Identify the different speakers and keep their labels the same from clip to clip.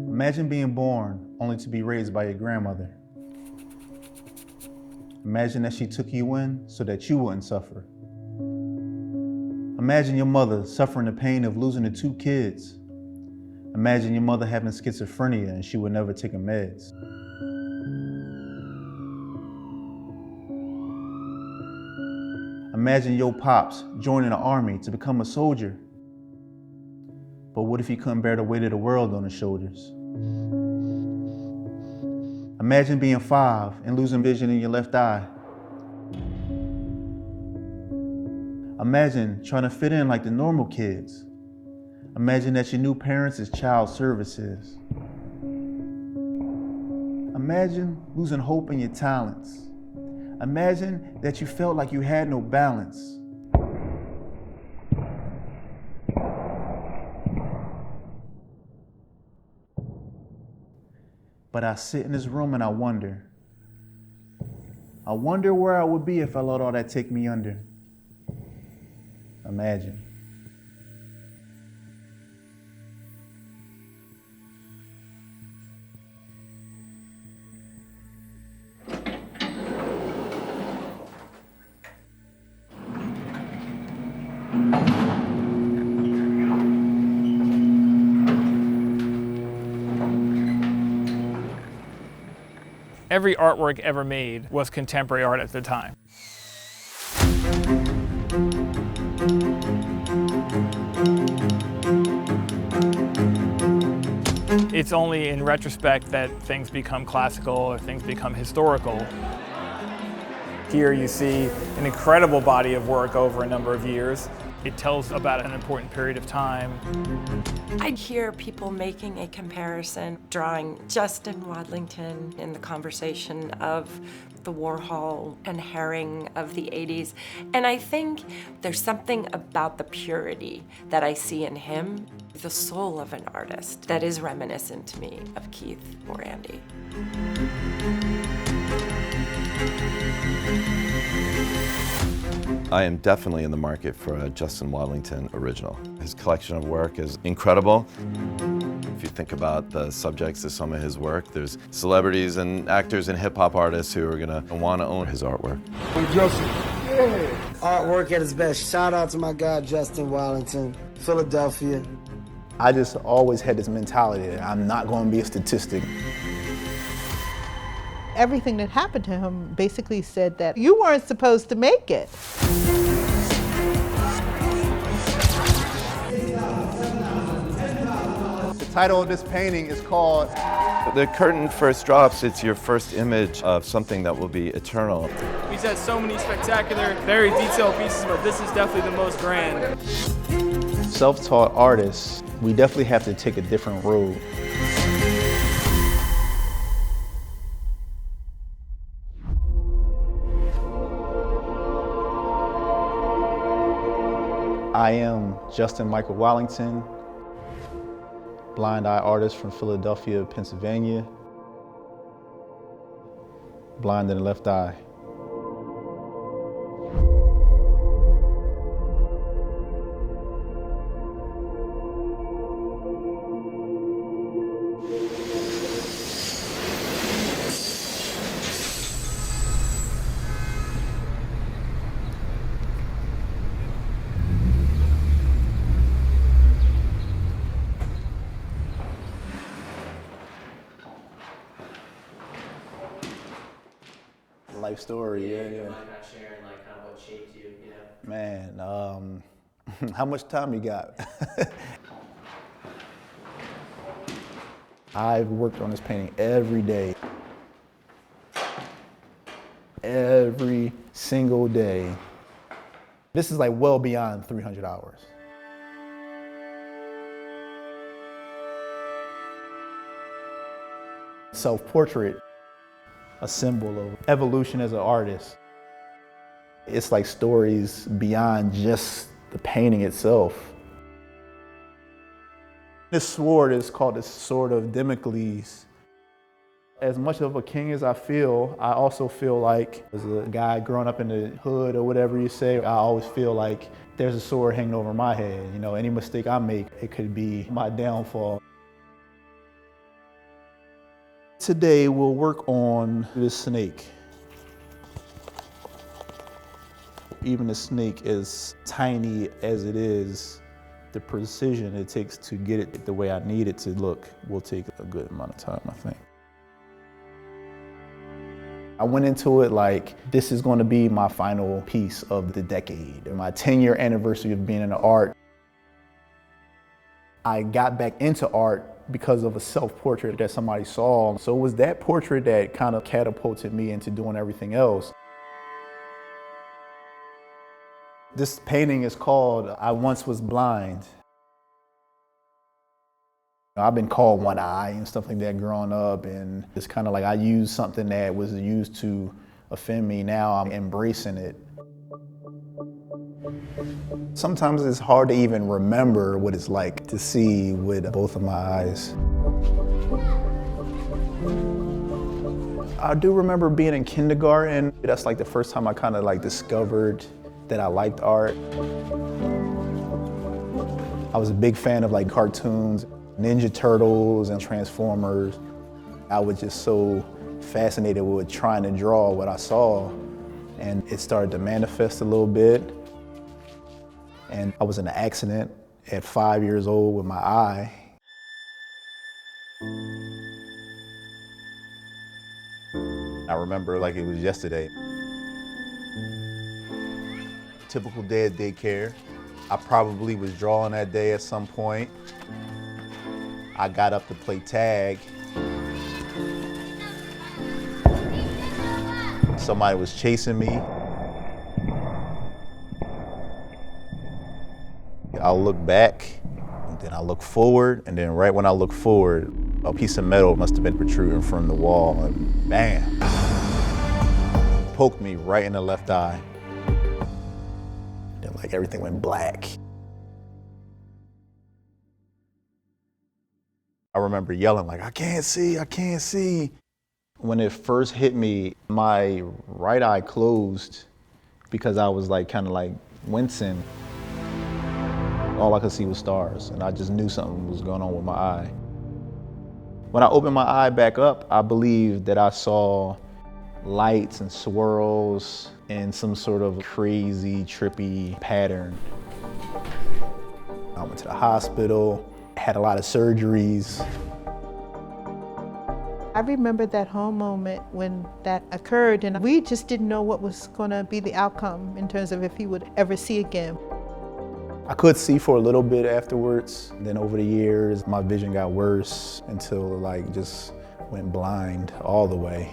Speaker 1: Imagine being born only to be raised by your grandmother. Imagine that she took you in so that you wouldn't suffer. Imagine your mother suffering the pain of losing the 2 kids. Imagine your mother having schizophrenia and she would never take her meds. Imagine your pops joining the army to become a soldier. But what if he couldn't bear the weight of the world on his shoulders? Imagine being 5 and losing vision in your left eye. Imagine trying to fit in like the normal kids. Imagine that your new parents is child services. Imagine losing hope in your talents. Imagine that you felt like you had no balance. But I sit in this room and I wonder where I would be if I let all that take me under. Imagine.
Speaker 2: Every artwork ever made was contemporary art at the time. It's only in retrospect that things become classical or things become historical. Here you see an incredible body of work over a number of years. It tells about an important period of time.
Speaker 3: I hear people making a comparison, drawing Justin Wadlington in the conversation of the Warhol and Herring of the 80s. And I think there's something about the purity that I see in him, the soul of an artist, that is reminiscent to me of Keith or Andy.
Speaker 4: I am definitely in the market for a Justin Wadlington original. His collection of work is incredible. If you think about the subjects of some of his work, there's celebrities and actors and hip-hop artists who are gonna want to own his artwork.
Speaker 5: Hey, Justin. Yeah. Artwork at its best. Shout out to my guy, Justin Wadlington, Philadelphia.
Speaker 1: I just always had this mentality that I'm not going to be a statistic.
Speaker 6: Everything that happened to him basically said that you weren't supposed to make it.
Speaker 1: The title of this painting is called...
Speaker 4: The curtain first drops, it's your first image of something that will be eternal.
Speaker 2: He's had so many spectacular, very detailed pieces, but this is definitely the most grand.
Speaker 1: Self-taught artists, we definitely have to take a different road. I am Justin Michael Wadlington, blind eye artist from Philadelphia, Pennsylvania, blind in the left eye. Life story, yeah.
Speaker 7: Mind not sharing like kind of what shaped you, you know?
Speaker 1: Man, how much time you got? I've worked on this painting every day. Every single day. This is like well beyond 300 hours. Self-portrait, a symbol of evolution as an artist. It's like stories beyond just the painting itself. This sword is called the Sword of Damocles. As much of a king as I feel, I also feel like as a guy growing up in the hood or whatever you say, I always feel like there's a sword hanging over my head. You know, any mistake I make, it could be my downfall. Today we'll work on this snake. Even the snake, as tiny as it is, the precision it takes to get it the way I need it to look will take a good amount of time, I think. I went into it like, this is going to be my final piece of the decade, my 10-year anniversary of being in the art. I got back into art because of a self-portrait that somebody saw. So it was that portrait that kind of catapulted me into doing everything else. This painting is called I Once Was Blind. I've been called one eye and stuff like that growing up, and it's kind of like I used something that was used to offend me. Now I'm embracing it. Sometimes it's hard to even remember what it's like to see with both of my eyes. I do remember being in kindergarten. That's like the first time I kind of like discovered that I liked art. I was a big fan of like cartoons, Ninja Turtles and Transformers. I was just so fascinated with trying to draw what I saw, and it started to manifest a little bit. And I was in an accident at 5 years old with my eye. I remember like it was yesterday. Typical day at daycare. I probably was drawing that day at some point. I got up to play tag. Somebody was chasing me. I'll look back, and then I look forward, and then right when I look forward, a piece of metal must have been protruding from the wall, and bam! Poked me right in the left eye. Then like everything went black. I remember yelling like, I can't see, I can't see. When it first hit me, my right eye closed because I was like kind of like wincing. All I could see was stars, and I just knew something was going on with my eye. When I opened my eye back up, I believe that I saw lights and swirls and some sort of crazy, trippy pattern. I went to the hospital, had a lot of surgeries.
Speaker 6: I remember that home moment when that occurred, and we just didn't know what was going to be the outcome in terms of if he would ever see again.
Speaker 1: I could see for a little bit afterwards. Then over the years, my vision got worse until like just went blind all the way.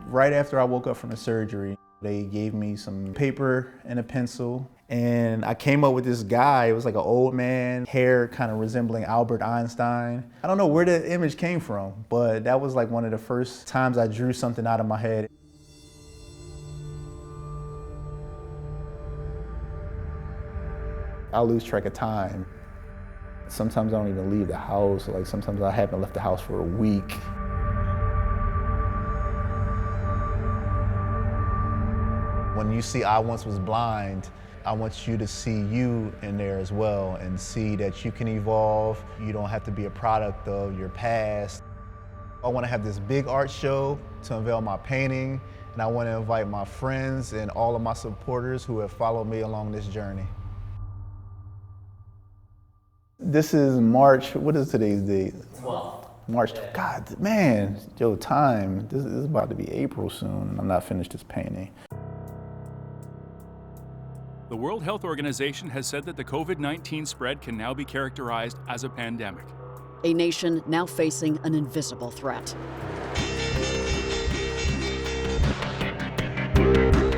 Speaker 1: Right after I woke up from the surgery, they gave me some paper and a pencil, and I came up with this guy. It was like an old man, hair kind of resembling Albert Einstein. I don't know where the image came from, but that was like one of the first times I drew something out of my head. I lose track of time. Sometimes I don't even leave the house. Like sometimes I haven't left the house for a week. When you see I Once Was Blind, I want you to see you in there as well and see that you can evolve. You don't have to be a product of your past. I want to have this big art show to unveil my painting, and I want to invite my friends and all of my supporters who have followed me along this journey. This is March, what is today's date?
Speaker 7: 12.
Speaker 1: March, God, man, yo, time. This is about to be April soon, and I'm not finished this painting.
Speaker 8: The World Health Organization has said that the COVID-19 spread can now be characterized as a pandemic.
Speaker 9: A nation now facing an invisible threat.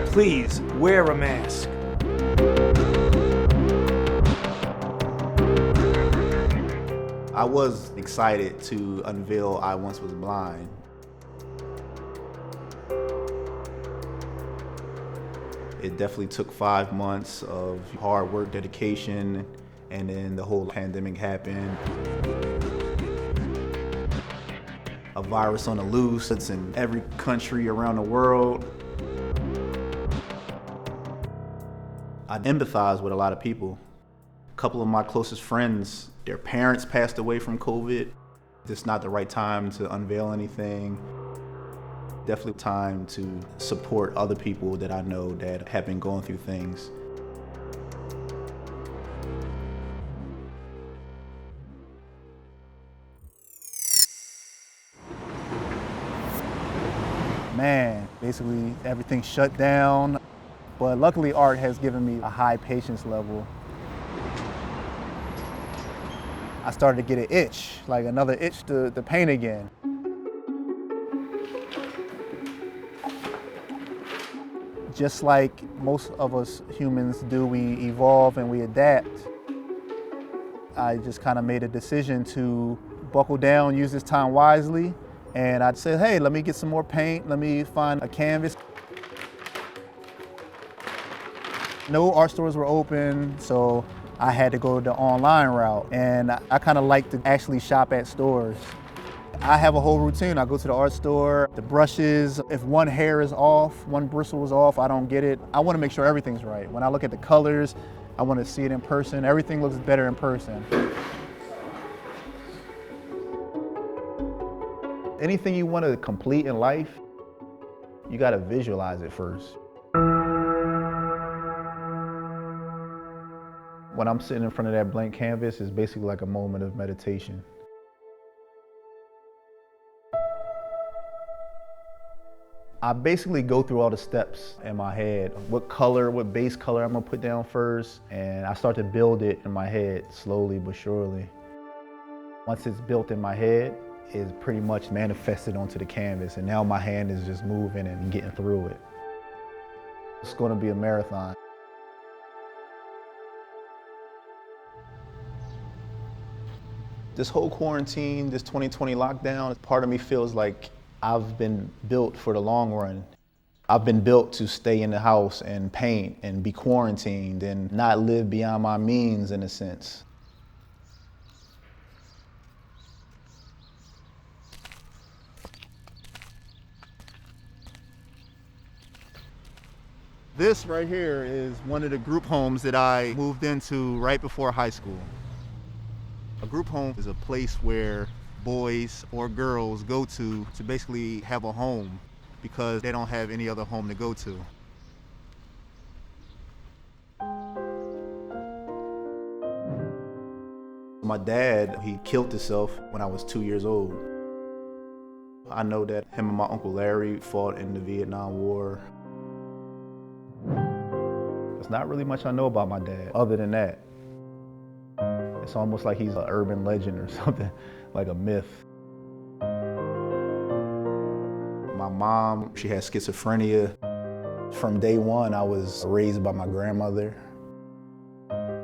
Speaker 10: Please wear a mask.
Speaker 1: I was excited to unveil I Once Was Blind. It definitely took 5 months of hard work, dedication, and then the whole pandemic happened. a virus on the loose. It's in every country around the world. I empathize with a lot of people. A couple of my closest friends, their parents passed away from COVID. It's not the right time to unveil anything. Definitely time to support other people that I know that have been going through things.
Speaker 11: Man, basically everything shut down. But luckily art has given me a high patience level. I started to get an itch, like another itch to paint again. Just like most of us humans do, we evolve and we adapt. I just kind of made a decision to buckle down, use this time wisely. And I said, hey, let me get some more paint. Let me find a canvas. No art stores were open, so I had to go the online route. And I kind of like to actually shop at stores. I have a whole routine. I go to the art store, the brushes. If one hair is off, one bristle is off, I don't get it. I want to make sure everything's right. When I look at the colors, I want to see it in person. Everything looks better in person. Anything you want to complete in life, you got to visualize it first. When I'm sitting in front of that blank canvas, it's basically like a moment of meditation. I basically go through all the steps in my head. What color, what base color I'm gonna put down first, and I start to build it in my head slowly but surely. Once it's built in my head, it's pretty much manifested onto the canvas, and now my hand is just moving and getting through it. It's gonna be a marathon. This whole quarantine, this 2020 lockdown, part of me feels like I've been built for the long run. I've been built to stay in the house and paint and be quarantined and not live beyond my means in a sense. This right here is one of the group homes that I moved into right before high school. A group home is a place where boys or girls go to basically have a home because they don't have any other home to go to. My dad, he killed himself when I was 2 years old. I know that him and my Uncle Larry fought in the Vietnam War. There's not really much I know about my dad other than that. It's almost like he's an urban legend or something, like a myth. My mom, she had schizophrenia. From day one, I was raised by my grandmother.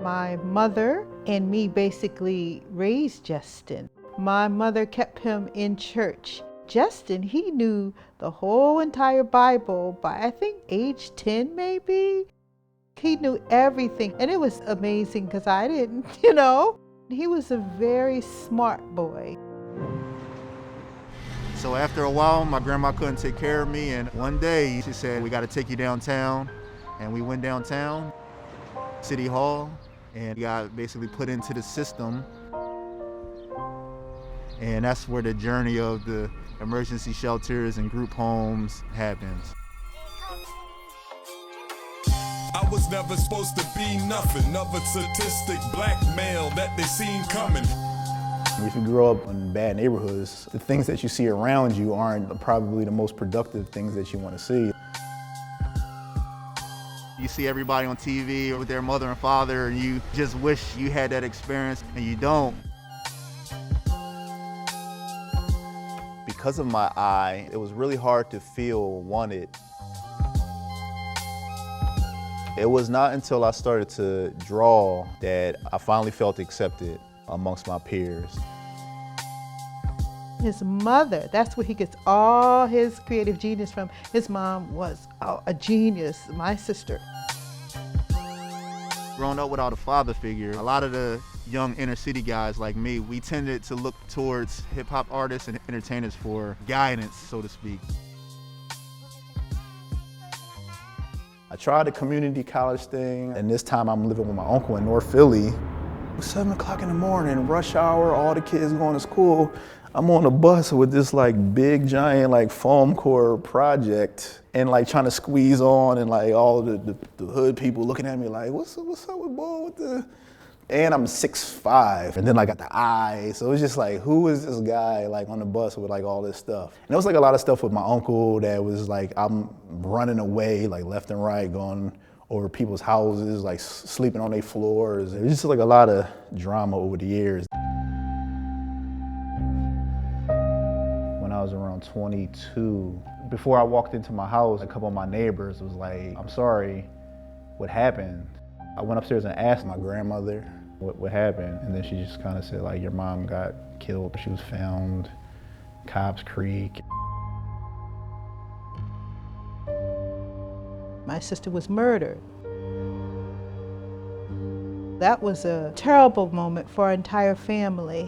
Speaker 6: My mother and me basically raised Justin. My mother kept him in church. Justin, he knew the whole entire Bible by, I think, age 10 maybe. He knew everything, and it was amazing because I didn't, you know. He was a very smart boy.
Speaker 1: So after a while, my grandma couldn't take care of me, and one day she said, we got to take you downtown. And we went downtown, City Hall, and got basically put into the system. And that's where the journey of the emergency shelters and group homes happens.
Speaker 12: I was never supposed to be nothing, another statistic, black male that they seen coming.
Speaker 1: If you grow up in bad neighborhoods, the things that you see around you aren't probably the most productive things that you want to see. You see everybody on TV with their mother and father, and you just wish you had that experience, and you don't. Because of my eye, it was really hard to feel wanted. It was not until I started to draw that I finally felt accepted amongst my peers.
Speaker 6: His mother, that's where he gets all his creative genius from. His mom was a genius, my sister.
Speaker 1: Growing up without a father figure, a lot of the
Speaker 11: young inner city guys like me, we tended to look towards hip hop artists and entertainers for guidance, so to speak.
Speaker 1: I tried the community college thing, and this time I'm living with my uncle in North Philly. 7 o'clock in the morning, rush hour, all the kids going to school. I'm on a bus with this like big giant like foam core project and like trying to squeeze on, and like all the hood people looking at me like, what's up with Bo with the... And I'm 6'5", and then I got the eye. So it was just like, who is this guy like on the bus with like all this stuff? And it was like a lot of stuff with my uncle that was like, I'm running away like left and right, going over people's houses, like sleeping on their floors. It was just like a lot of drama over the years. When I was around 22, before I walked into my house, a couple of my neighbors was like, I'm sorry, what happened? I went upstairs and asked my grandmother what happened, and then she just kind of said like, your mom got killed. She was found, Cobbs Creek.
Speaker 6: My sister was murdered. That was a terrible moment for our entire family.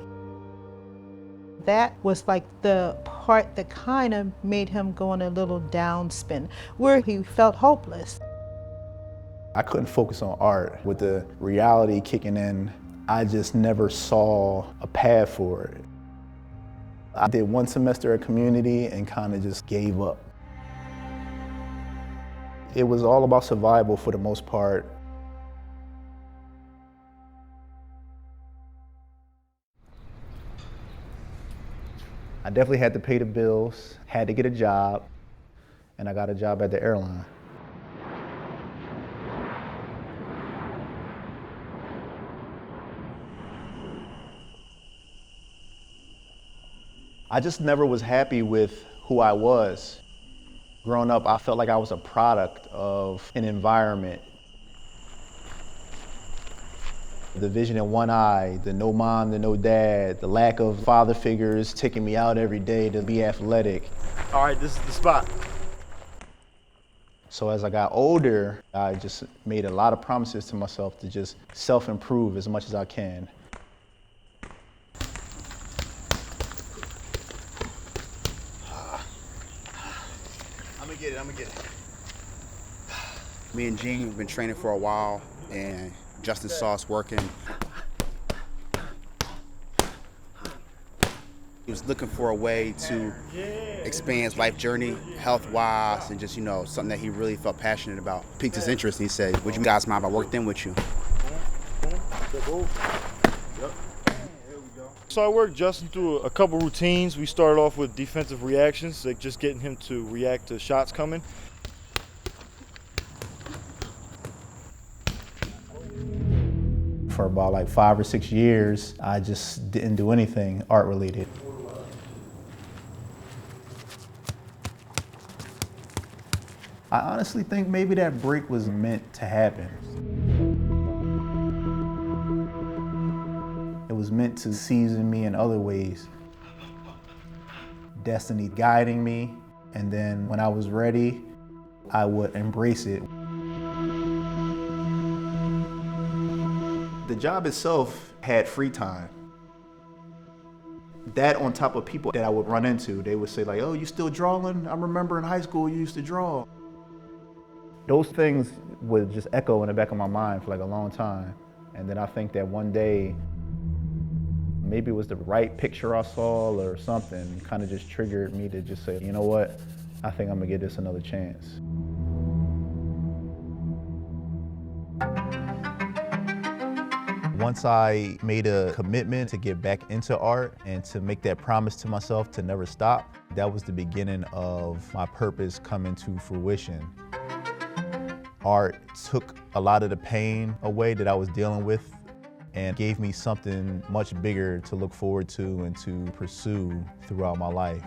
Speaker 6: That was like the part that kind of made him go on a little downspin, where he felt hopeless.
Speaker 1: I couldn't focus on art. With the reality kicking in, I just never saw a path for it. I did 1 semester at community and kind of just gave up. It was all about survival for the most part. I definitely had to pay the bills, had to get a job, and I got a job at the airline. I just never was happy with who I was. Growing up, I felt like I was a product of an environment. The vision in one eye, the no mom, the no dad, the lack of father figures taking me out every day to be athletic.
Speaker 10: All right, this is the spot.
Speaker 1: So as I got older, I just made a lot of promises to myself to just self-improve as much as I can.
Speaker 13: I'm gonna get it. Me and Gene have been training for a while, and Justin saw us working. He was looking for a way to expand his life journey, health-wise, and just, you know, something that he really felt passionate about. Piqued his interest, and he said, would you guys mind if I worked in with you?
Speaker 14: So I worked Justin through a couple routines. We started off with defensive reactions, like just getting him to react to shots coming.
Speaker 1: For about like 5 or 6 years, I just didn't do anything art related. I honestly think maybe that break was meant to happen. It was meant to season me in other ways. Destiny guiding me, and then when I was ready, I would embrace it. The job itself had free time. That on top of people that I would run into, they would say like, oh, you still drawing? I remember in high school you used to draw. Those things would just echo in the back of my mind for like a long time. And then I think that one day, maybe it was the right picture I saw or something, kind of just triggered me to just say, you know what, I think I'm gonna give this another chance. Once I made a commitment to get back into art and to make that promise to myself to never stop, that was the beginning of my purpose coming to fruition. Art took a lot of the pain away that I was dealing with and gave me something much bigger to look forward to and to pursue throughout my life.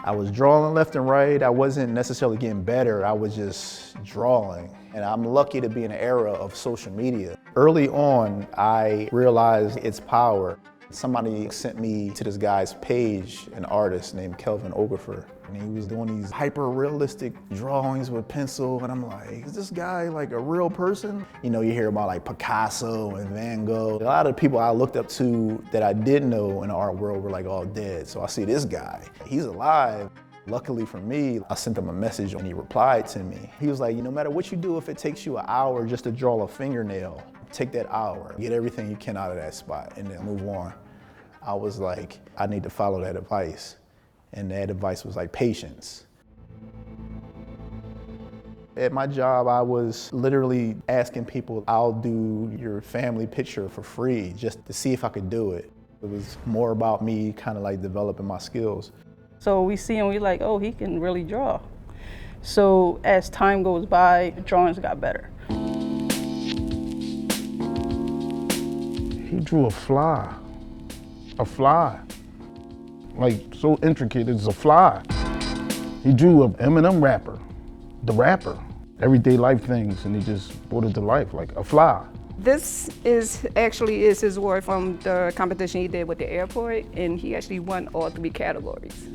Speaker 1: I was drawing left and right. I wasn't necessarily getting better, I was just drawing. And I'm lucky to be in an era of social media. Early on, I realized its power. Somebody sent me to this guy's page, an artist named Kelvin Ogerfer, and he was doing these hyper-realistic drawings with pencil, and I'm like, is this guy like a real person? You know, you hear about like Picasso and Van Gogh. A lot of people I looked up to that I did know in the art world were like all dead. So I see this guy, he's alive. Luckily for me, I sent him a message and he replied to me. He was like, no matter what you do, if it takes you an hour just to draw a fingernail, take that hour, get everything you can out of that spot and then move on. I was like, I need to follow that advice. And that advice was like patience. At my job, I was literally asking people, I'll do your family picture for free just to see if I could do it. It was more about me kind of like developing my skills.
Speaker 15: So we see him, we like, oh, he can really draw. So as time goes by, drawings got better.
Speaker 16: He drew a fly, like so intricate, it's a fly. He drew an Eminem rapper, the rapper, everyday life things, and he just brought it to life, like a fly.
Speaker 15: This is actually his work from the competition he did with the airport, and he actually won all 3 categories.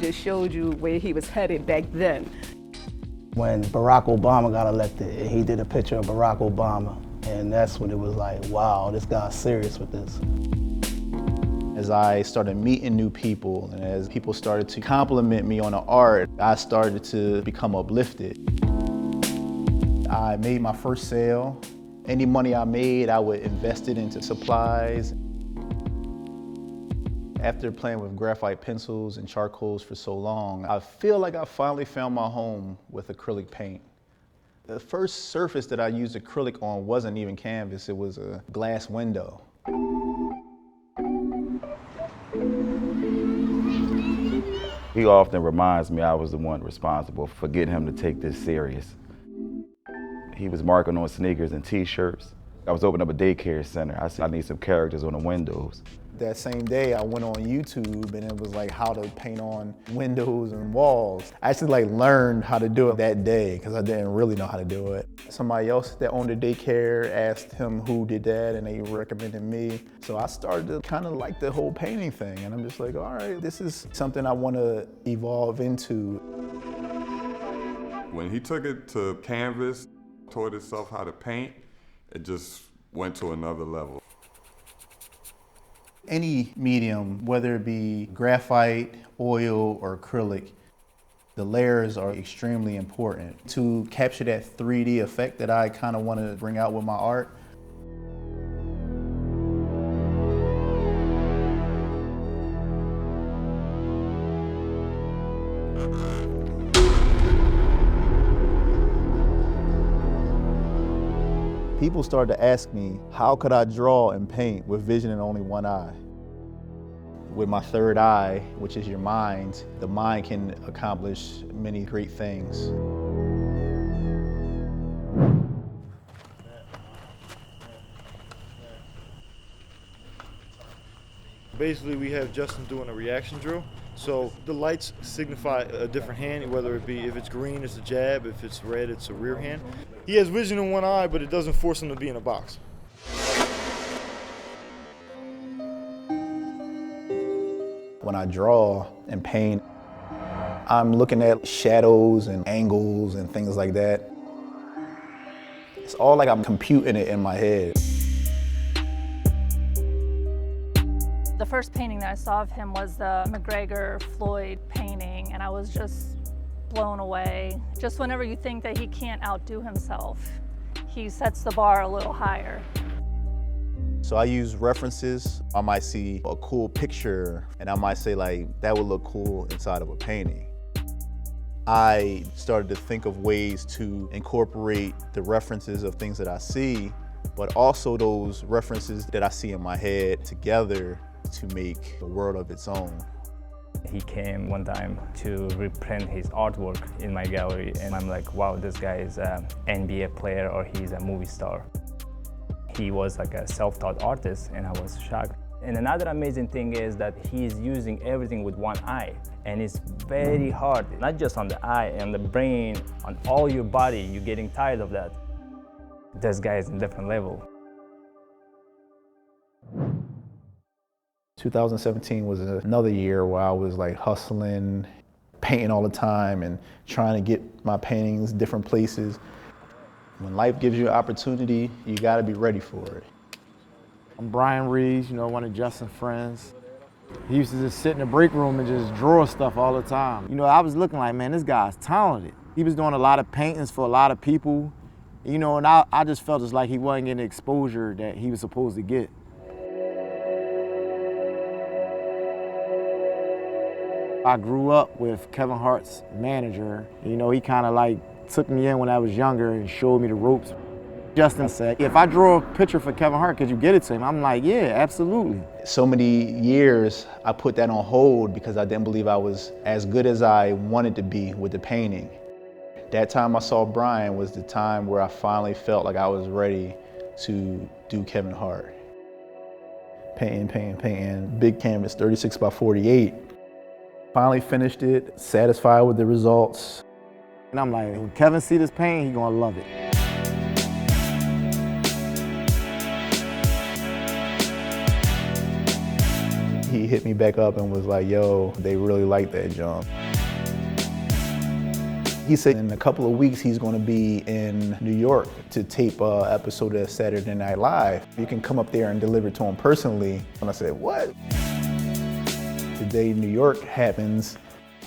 Speaker 15: Just showed you where he was headed back then.
Speaker 17: When Barack Obama got elected, he did a picture of Barack Obama, and that's when it was like, wow, this guy's serious with this.
Speaker 1: As I started meeting new people and as people started to compliment me on the art, I started to become uplifted. I made my first sale. Any money I made, I would invest it into supplies. After playing with graphite pencils and charcoals for so long, I feel like I finally found my home with acrylic paint. The first surface that I used acrylic on wasn't even canvas, it was a glass window.
Speaker 18: He often reminds me I was the one responsible for getting him to take this serious. He was marking on sneakers and t-shirts. I was opening up a daycare center. I said, I need some characters on the windows.
Speaker 1: That same day, I went on YouTube and it was like how to paint on windows and walls. I actually like learned how to do it that day because I didn't really know how to do it. Somebody else that owned a daycare asked him who did that and they recommended me. So I started to kind of like the whole painting thing and I'm just like, all right, this is something I want to evolve into.
Speaker 12: When he took it to canvas, taught himself how to paint, it just went to another level.
Speaker 1: Any medium, whether it be graphite, oil, or acrylic, the layers are extremely important to capture that 3D effect that I kind of want to bring out with my art. People started to ask me, how could I draw and paint with vision in only one eye? With my third eye, which is your mind, the mind can accomplish many great things.
Speaker 14: Basically, we have Justin doing a reaction drill. So the lights signify a different hand, whether it be if it's green, it's a jab, if it's red, it's a rear hand. He has vision in one eye, but it doesn't force him to be in a box.
Speaker 1: When I draw and paint, I'm looking at shadows and angles and things like that. It's all like I'm computing it in my head.
Speaker 19: The first painting that I saw of him was the McGregor-Floyd painting, and I was just blown away. Just whenever you think that he can't outdo himself, he sets the bar a little higher.
Speaker 1: So I use references. I might see a cool picture, and I might say like, that would look cool inside of a painting. I started to think of ways to incorporate the references of things that I see, but also those references that I see in my head together to make a world of its own.
Speaker 20: He came one time to reprint his artwork in my gallery, and I'm like, wow, this guy is an NBA player or he's a movie star. He was like a self-taught artist, and I was shocked. And another amazing thing is that he's using everything with one eye, and it's very hard, not just on the eye, and the brain, on all your body. You're getting tired of that. This guy is in a different level.
Speaker 1: 2017 was another year where I was like hustling, painting all the time and trying to get my paintings different places. When life gives you an opportunity, you gotta be ready for it.
Speaker 5: I'm Brian Reeves, you know, one of Justin's friends. He used to just sit in the break room and just draw stuff all the time. You know, I was looking like, man, this guy's talented. He was doing a lot of paintings for a lot of people, you know, and I just felt it's like he wasn't getting the exposure that he was supposed to get. I grew up with Kevin Hart's manager. You know, he kind of like took me in when I was younger and showed me the ropes. Justin said, if I draw a picture for Kevin Hart, could you get it to him? I'm like, yeah, absolutely.
Speaker 1: So many years I put that on hold because I didn't believe I was as good as I wanted to be with the painting. That time I saw Brian was the time where I finally felt like I was ready to do Kevin Hart. Painting, big canvas, 36 by 48. Finally finished it, satisfied with the results.
Speaker 5: And I'm like, when Kevin see this painting, he's gonna love it.
Speaker 1: He hit me back up and was like, yo, they really like that jump. He said in a couple of weeks he's gonna be in New York to tape an episode of Saturday Night Live. You can come up there and deliver to him personally. And I said, what? The day New York happens,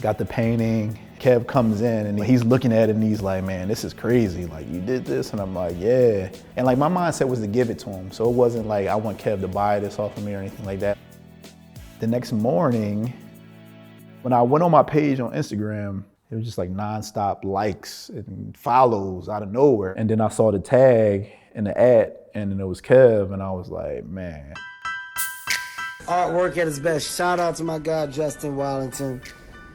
Speaker 1: got the painting, Kev comes in and he's looking at it and he's like, man, this is crazy. Like, you did this? And I'm like, yeah. And like my mindset was to give it to him. So it wasn't like I want Kev to buy this off of me or anything like that. The next morning, when I went on my page on Instagram, it was just like nonstop likes and follows out of nowhere. And then I saw the tag and the ad and then it was Kev and I was like, man.
Speaker 5: Artwork at its best. Shout out to my guy, Justin Wadlington,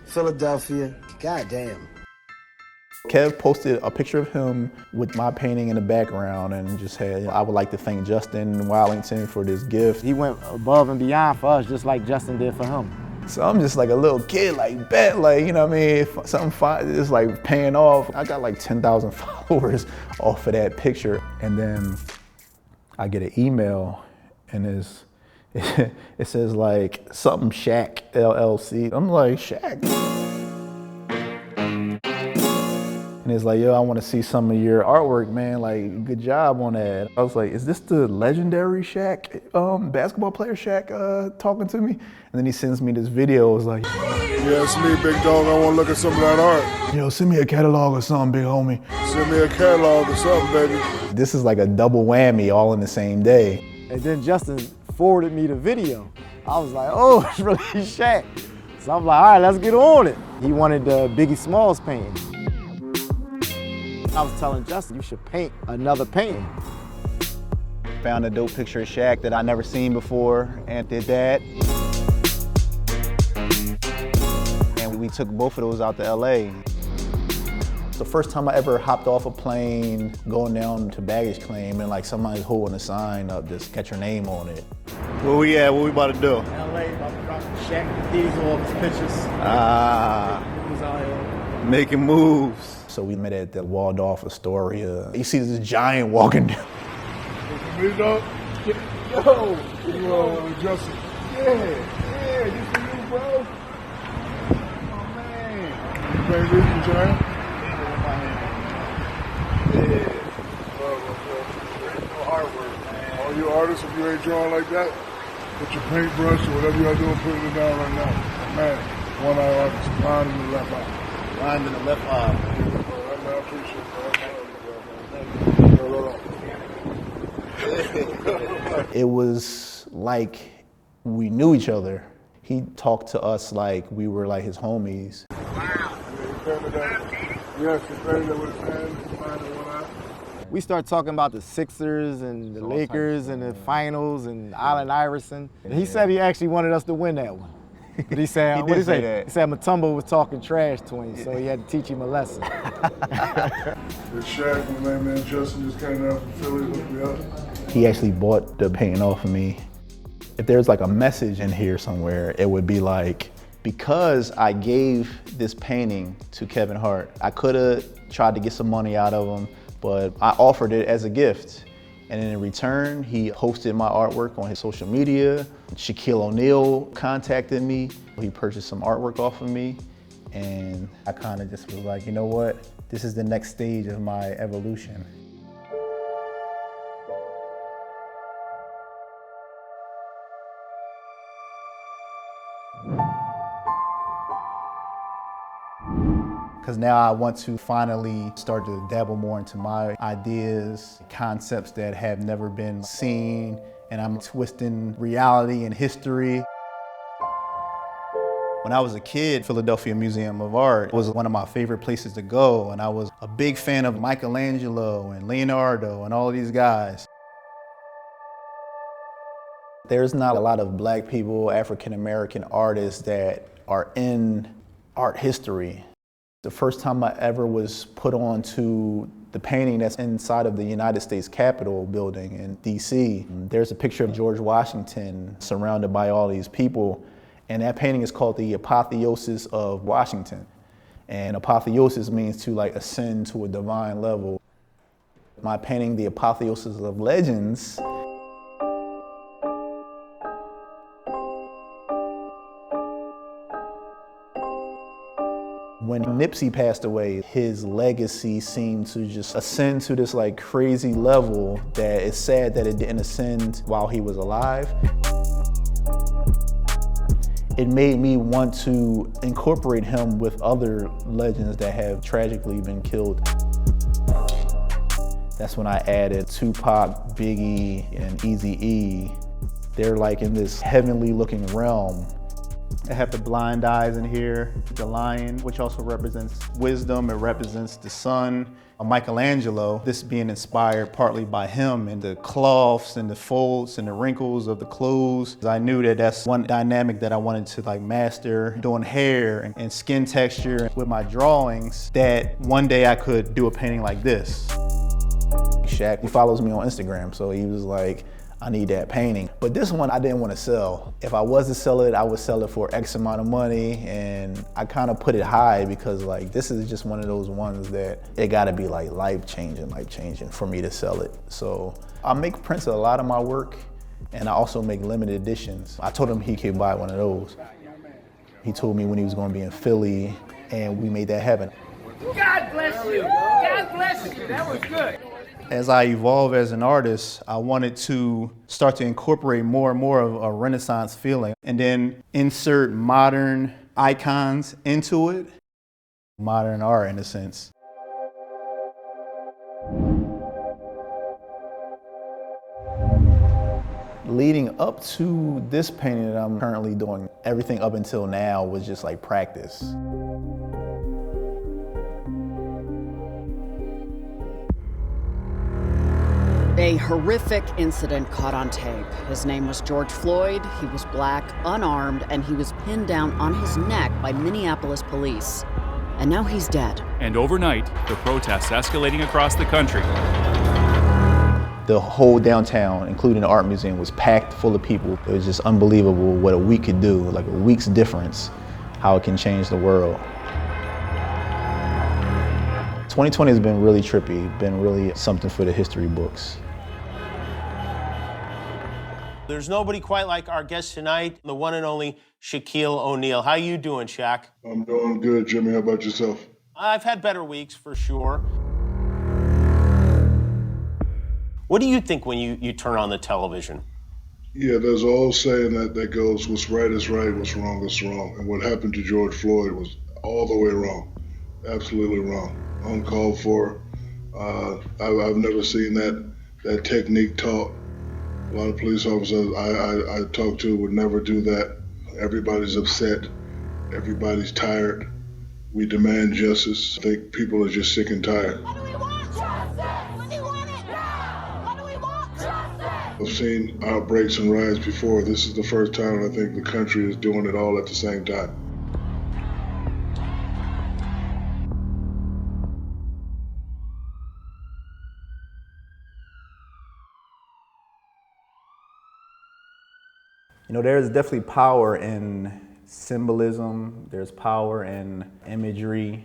Speaker 5: Philadelphia. God damn.
Speaker 1: Kev posted a picture of him with my painting in the background and just had, I would like to thank Justin Wadlington for this gift.
Speaker 5: He went above and beyond for us, just like Justin did for him.
Speaker 1: So I'm just like a little kid, like, bet, like, you know what I mean? If something is like paying off. I got like 10,000 followers off of that picture. And then I get an email and it says like something Shack LLC. I'm like, Shack? And it's like, yo, I want to see some of your artwork, man. Like, good job on that. I was like, is this the legendary Shaq, basketball player Shaq talking to me? And then he sends me this video. It was like,
Speaker 12: yeah, it's me, big dog. I want to look at some of that art.
Speaker 1: Yo, send me a catalog or something, big homie.
Speaker 12: Send me a catalog or something, baby.
Speaker 1: This is like a double whammy all in the same day.
Speaker 5: And then Justin forwarded me the video. I was like, oh, it's really Shaq. So I'm like, all right, let's get on it. He wanted the Biggie Smalls painting. I was telling Justin, you should paint another painting.
Speaker 1: Found a dope picture of Shaq that I never seen before and did that. And we took both of those out to LA. It's the first time I ever hopped off a plane, going down to baggage claim, and like somebody's holding a sign up, just got your name on it.
Speaker 11: Where we at? What we about to do?
Speaker 5: LA, about to drop Shaq Diesel off his pictures.
Speaker 1: Making moves. So we met at the Waldorf Astoria. You see this giant walking down.
Speaker 12: Me, dog? Yo! You Justin? Yeah, this for you, bro. Oh, man. You playing this, you trying? Yeah. No artwork, man. All you artists, if you ain't drawing like that, put your paintbrush or whatever you're doing, put it down right now. Man, one-eye artist, line in the left eye.
Speaker 11: Line in the left eye.
Speaker 12: I appreciate that.
Speaker 1: It was like we knew each other. He talked to us like we were like his homies.
Speaker 5: We started talking about the Sixers and the Lakers and the finals and Allen Iverson. And he said he actually wanted us to win that one. But he said,
Speaker 1: He did say that.
Speaker 5: He said Mutombo was talking trash to him, so he had to teach him a lesson.
Speaker 12: It's Shaq, my man Justin just came down from Philly, looked me up.
Speaker 1: He actually bought the painting off of me. If there's like a message in here somewhere, it would be like, because I gave this painting to Kevin Hart, I could have tried to get some money out of him, but I offered it as a gift. And in return, he posted my artwork on his social media. Shaquille O'Neal contacted me. He purchased some artwork off of me. And I kind of just was like, you know what? This is the next stage of my evolution. Because now I want to finally start to dabble more into my ideas, concepts that have never been seen, and I'm twisting reality and history. When I was a kid, Philadelphia Museum of Art was one of my favorite places to go, and I was a big fan of Michelangelo and Leonardo and all of these guys. There's not a lot of black people, African-American artists that are in art history. The first time I ever was put on to the painting that's inside of the United States Capitol building in DC. There's a picture of George Washington surrounded by all these people, and that painting is called the Apotheosis of Washington. And apotheosis means to like ascend to a divine level. My painting, The Apotheosis of Legends, when Nipsey passed away, his legacy seemed to just ascend to this like crazy level that it's sad that it didn't ascend while he was alive. It made me want to incorporate him with other legends that have tragically been killed. That's when I added Tupac, Biggie, and Eazy-E. They're like in this heavenly looking realm. I have the blind eyes in here, the lion, which also represents wisdom. It represents the sun. Michelangelo, this being inspired partly by him and the cloths and the folds and the wrinkles of the clothes. I knew that that's one dynamic that I wanted to like master, doing hair and skin texture with my drawings, that one day I could do a painting like this. Shaq, he follows me on Instagram, so he was like, I need that painting. But this one I didn't want to sell. If I was to sell it, I would sell it for X amount of money, and I kind of put it high because like this is just one of those ones that it gotta be like life changing for me to sell it. So I make prints of a lot of my work, and I also make limited editions. I told him he could buy one of those. He told me when he was gonna be in Philly, and we made that happen.
Speaker 10: God bless you. God bless you. That was good.
Speaker 11: As I evolve as an artist, I wanted to start to incorporate more and more of a Renaissance feeling and then insert modern icons into it. Modern art in a sense. Leading up to this painting that I'm currently doing, everything up until now was just like practice.
Speaker 9: A horrific incident caught on tape. His name was George Floyd. He was black, unarmed, and he was pinned down on his neck by Minneapolis police. And now he's dead.
Speaker 8: And overnight, the protests escalating across the country.
Speaker 1: The whole downtown, including the art museum, was packed full of people. It was just unbelievable what a week could do, like a week's difference, how it can change the world. 2020 has been really trippy, been really something for the history books.
Speaker 21: There's nobody quite like our guest tonight, the one and only Shaquille O'Neal. How you doing, Shaq?
Speaker 12: I'm doing good, Jimmy. How about yourself?
Speaker 21: I've had better weeks, for sure. What do you think when you turn on the television?
Speaker 12: Yeah, there's an old saying that goes, what's right is right, what's wrong is wrong. And what happened to George Floyd was all the way wrong. Absolutely wrong. Uncalled for. I've never seen that technique taught. A lot of police officers I talk to would never do that. Everybody's upset. Everybody's tired. We demand justice. I think people are just sick and tired.
Speaker 22: What do we want? Justice! What do we want it now? What do we want? Justice!
Speaker 12: I've seen outbreaks and riots before. This is the first time I think the country is doing it all at the same time.
Speaker 1: You know, there's definitely power in symbolism, there's power in imagery.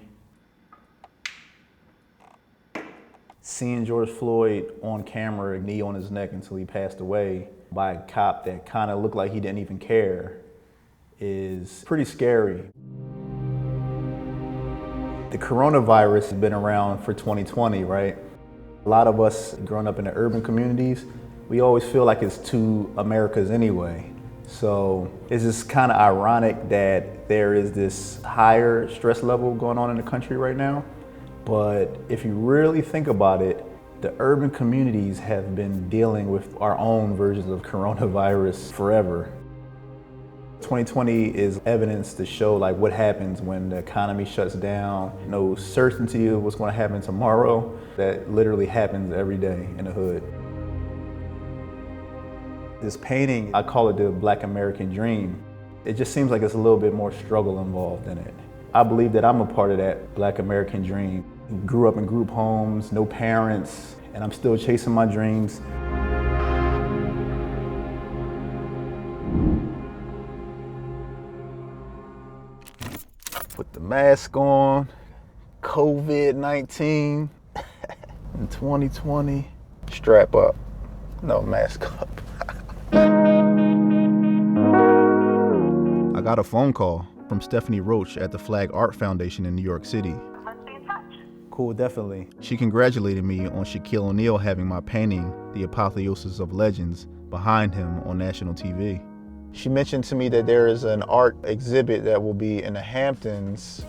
Speaker 1: Seeing George Floyd on camera, knee on his neck until he passed away by a cop that kind of looked like he didn't even care is pretty scary. The coronavirus has been around for 2020, right? A lot of us growing up in the urban communities, we always feel like it's two Americas anyway. So it's just kind of ironic that there is this higher stress level going on in the country right now. But if you really think about it, the urban communities have been dealing with our own versions of coronavirus forever. 2020 is evidence to show like what happens when the economy shuts down. No certainty of what's going to happen tomorrow. That literally happens every day in the hood. This painting, I call it the Black American dream. It just seems like it's a little bit more struggle involved in it. I believe that I'm a part of that Black American dream. Grew up in group homes, no parents, and I'm still chasing my dreams. Put the mask on, COVID-19 in 2020. Strap up, no mask up. I got a phone call from Stephanie Roach at the Flag Art Foundation in New York City.
Speaker 3: Let's stay in touch.
Speaker 1: Cool, definitely. She congratulated me on Shaquille O'Neal having my painting, The Apotheosis of Legends, behind him on national TV. She mentioned to me that there is an art exhibit that will be in the Hamptons,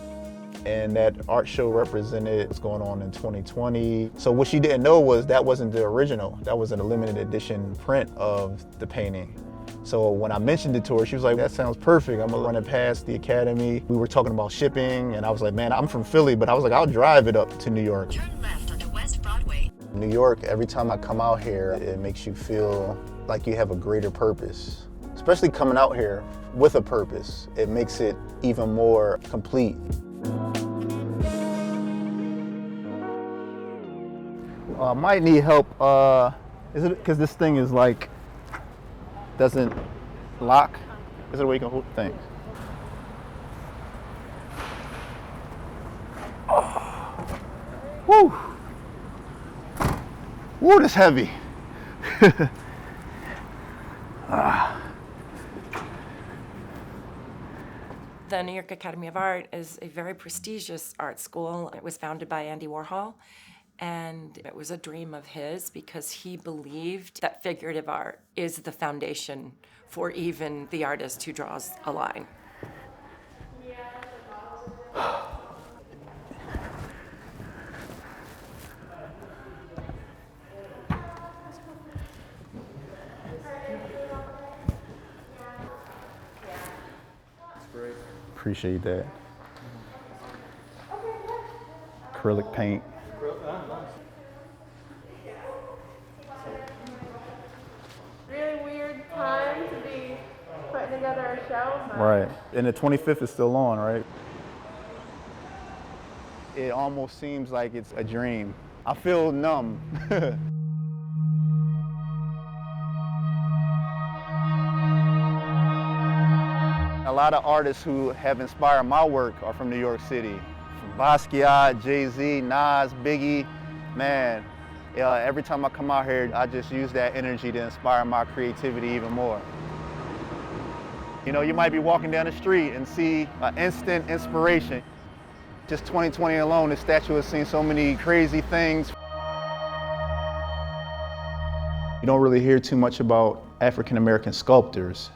Speaker 1: and that art show represented what's going on in 2020. So what she didn't know was that wasn't the original. That was a limited edition print of the painting. So when I mentioned it to her, she was like, that sounds perfect. I'm gonna run it past the Academy. We were talking about shipping, and I was like, man, I'm from Philly, but I was like, I'll drive it up to New York.
Speaker 3: Turn left onto West Broadway.
Speaker 1: New York, every time I come out here, it makes you feel like you have a greater purpose. Especially coming out here with a purpose, it makes it even more complete. Might need help. Is it because this thing is like doesn't lock? Is it a way you can hold things? Oh. Woo! Woo, that's heavy.
Speaker 4: The New York Academy of Art is a very prestigious art school. It was founded by Andy Warhol, and it was a dream of his because he believed that figurative art is the foundation for even the artist who draws a line.
Speaker 1: Appreciate that. Acrylic paint.
Speaker 23: Really weird time to be putting together a show.
Speaker 1: Right. And the 25th is still on, right? It almost seems like it's a dream. I feel numb. A lot of artists who have inspired my work are from New York City. From Basquiat, Jay-Z, Nas, Biggie. Man, every time I come out here, I just use that energy to inspire my creativity even more. You know, you might be walking down the street and see an instant inspiration. Just 2020 alone, this statue has seen so many crazy things. You don't really hear too much about African-American sculptors.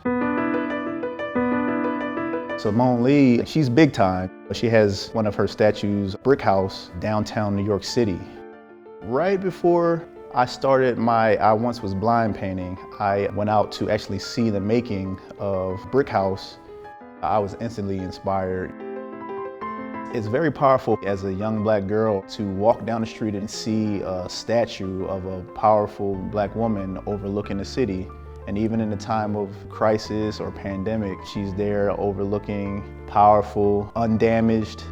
Speaker 1: Simone Lee, she's big time. She has one of her statues, Brick House, downtown New York City. Right before I started my I Once Was Blind painting, I went out to actually see the making of Brick House. I was instantly inspired. It's very powerful as a young black girl to walk down the street and see a statue of a powerful black woman overlooking the city. And even in a time of crisis or pandemic, she's there overlooking, powerful, undamaged.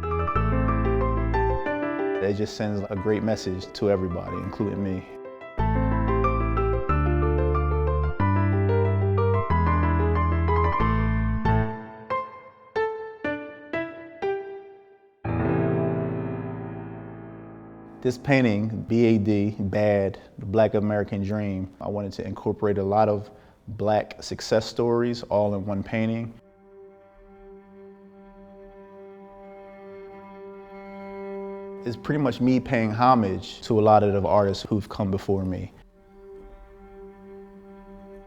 Speaker 1: It just sends a great message to everybody, including me. This painting, BAD, BAD, the Black American Dream, I wanted to incorporate a lot of Black success stories all in one painting. It's pretty much me paying homage to a lot of the artists who've come before me.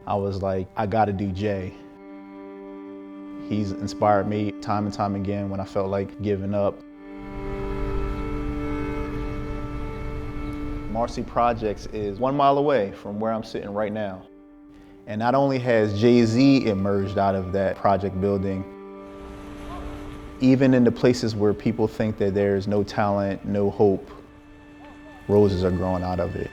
Speaker 1: I was like, I gotta do Jay. He's inspired me time and time again when I felt like giving up. Marcy Projects is 1 mile away from where I'm sitting right now. And not only has Jay-Z emerged out of that project building, even in the places where people think that there's no talent, no hope, roses are growing out of it.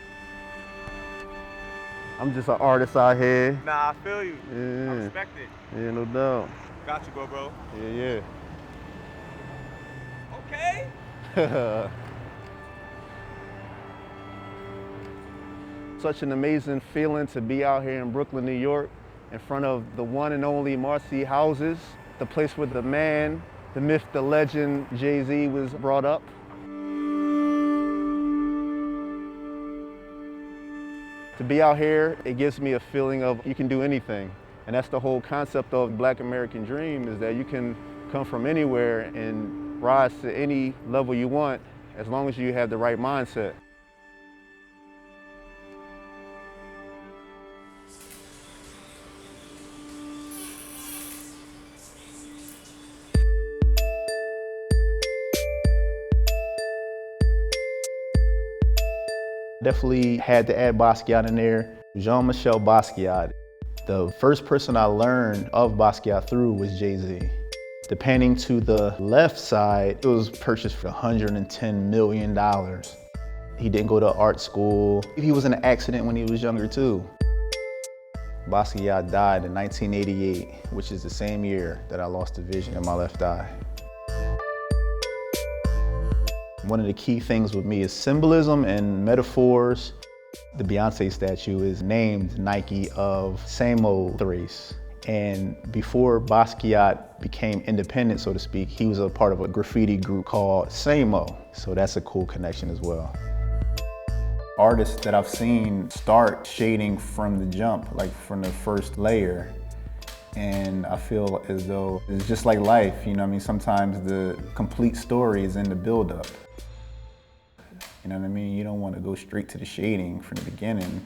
Speaker 2: I'm just an artist out here.
Speaker 6: Nah, I feel you.
Speaker 2: Yeah.
Speaker 6: I respect it.
Speaker 2: Yeah, no doubt.
Speaker 6: Got you, bro.
Speaker 2: Yeah.
Speaker 6: Okay.
Speaker 2: Such an amazing feeling to be out here in Brooklyn, New York, in front of the one and only Marcy Houses, the place where the man, the myth, the legend, Jay-Z was brought up. To be out here, it gives me a feeling of you can do anything. And that's the whole concept of Black American Dream, is that you can come from anywhere and rise to any level you want as long as you have the right mindset.
Speaker 1: Definitely had to add Basquiat in there. Jean-Michel Basquiat. The first person I learned of Basquiat through was Jay-Z. The painting to the left side, it was purchased for $110 million. He didn't go to art school. He was in an accident when he was younger too. Basquiat died in 1988, which is the same year that I lost the vision in my left eye. One of the key things with me is symbolism and metaphors. The Beyonce statue is named Nike of same old race. And before Basquiat became independent, so to speak, he was a part of a graffiti group called Samo. So that's a cool connection as well. Artists that I've seen start shading from the jump, like from the first layer. And I feel as though it's just like life, you know what I mean? Sometimes the complete story is in the buildup. You know what I mean? You don't want to go straight to the shading from the beginning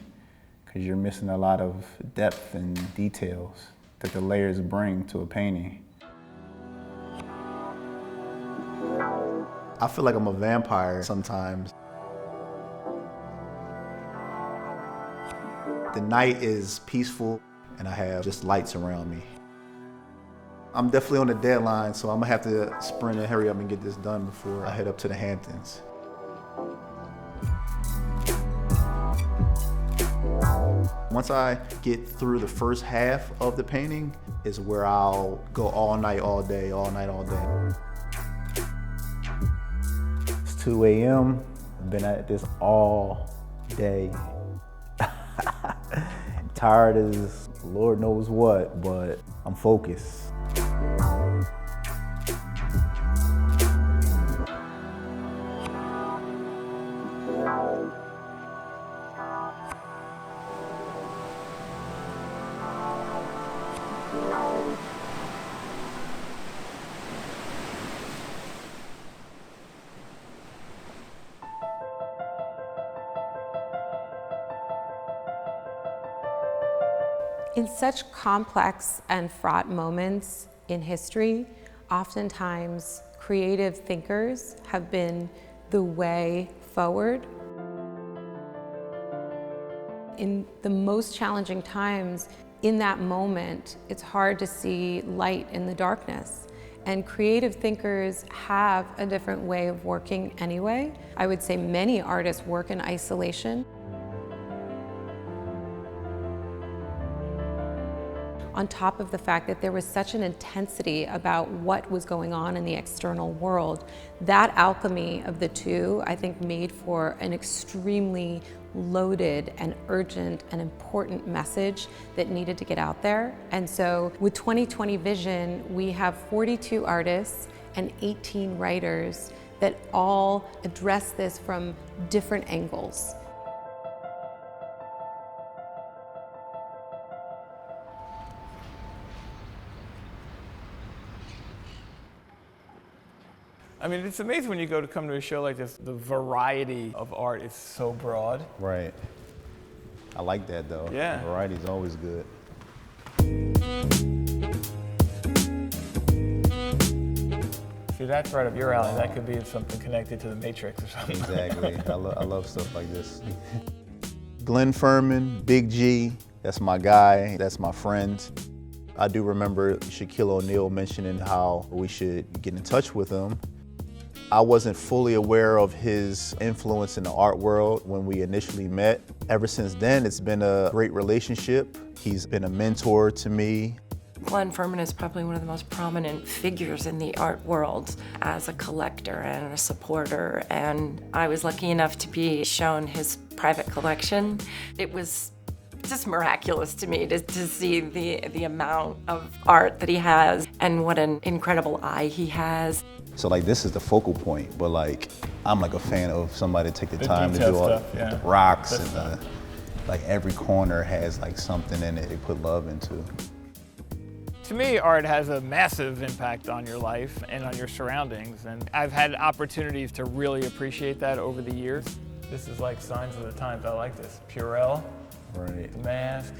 Speaker 1: because you're missing a lot of depth and details that the layers bring to a painting. I feel like I'm a vampire sometimes. The night is peaceful and I have just lights around me. I'm definitely on a deadline, so I'm gonna have to sprint and hurry up and get this done before I head up to the Hamptons. Once I get through the first half of the painting is where I'll go all night, all day, all night, all day. It's 2 a.m. I've been at this all day. I'm tired as Lord knows what, but I'm focused.
Speaker 7: In such complex and fraught moments in history, oftentimes creative thinkers have been the way forward. In the most challenging times, in that moment, it's hard to see light in the darkness. And creative thinkers have a different way of working anyway. I would say many artists work in isolation. On top of the fact that there was such an intensity about what was going on in the external world, that alchemy of the two, I think, made for an extremely loaded and urgent and important message that needed to get out there. And so with 2020 Vision, we have 42 artists and 18 writers that all address this from different angles.
Speaker 13: I mean, it's amazing when you come to a show like this, the variety of art is so broad.
Speaker 1: Right. I like that though.
Speaker 13: Yeah.
Speaker 1: Variety is always good.
Speaker 13: See, that's right up your alley. That could be something connected to the Matrix or something.
Speaker 1: Exactly. I love stuff like this. Glenn Furman, Big G, that's my guy, that's my friend. I do remember Shaquille O'Neal mentioning how we should get in touch with him. I wasn't fully aware of his influence in the art world when we initially met. Ever since then, it's been a great relationship. He's been a mentor to me.
Speaker 4: Glenn Furman is probably one of the most prominent figures in the art world as a collector and a supporter, and I was lucky enough to be shown his private collection. It was just miraculous to me to see the amount of art that he has and what an incredible eye he has.
Speaker 1: So like this is the focal point, but like I'm like a fan of somebody to take the time to do all
Speaker 13: stuff, yeah.
Speaker 1: the rocks and like every corner has like something in it they put love into.
Speaker 13: To me, art has a massive impact on your life and on your surroundings, and I've had opportunities to really appreciate that over the years. This is like signs of the times. I like this. Purell,
Speaker 1: right.
Speaker 13: The mask.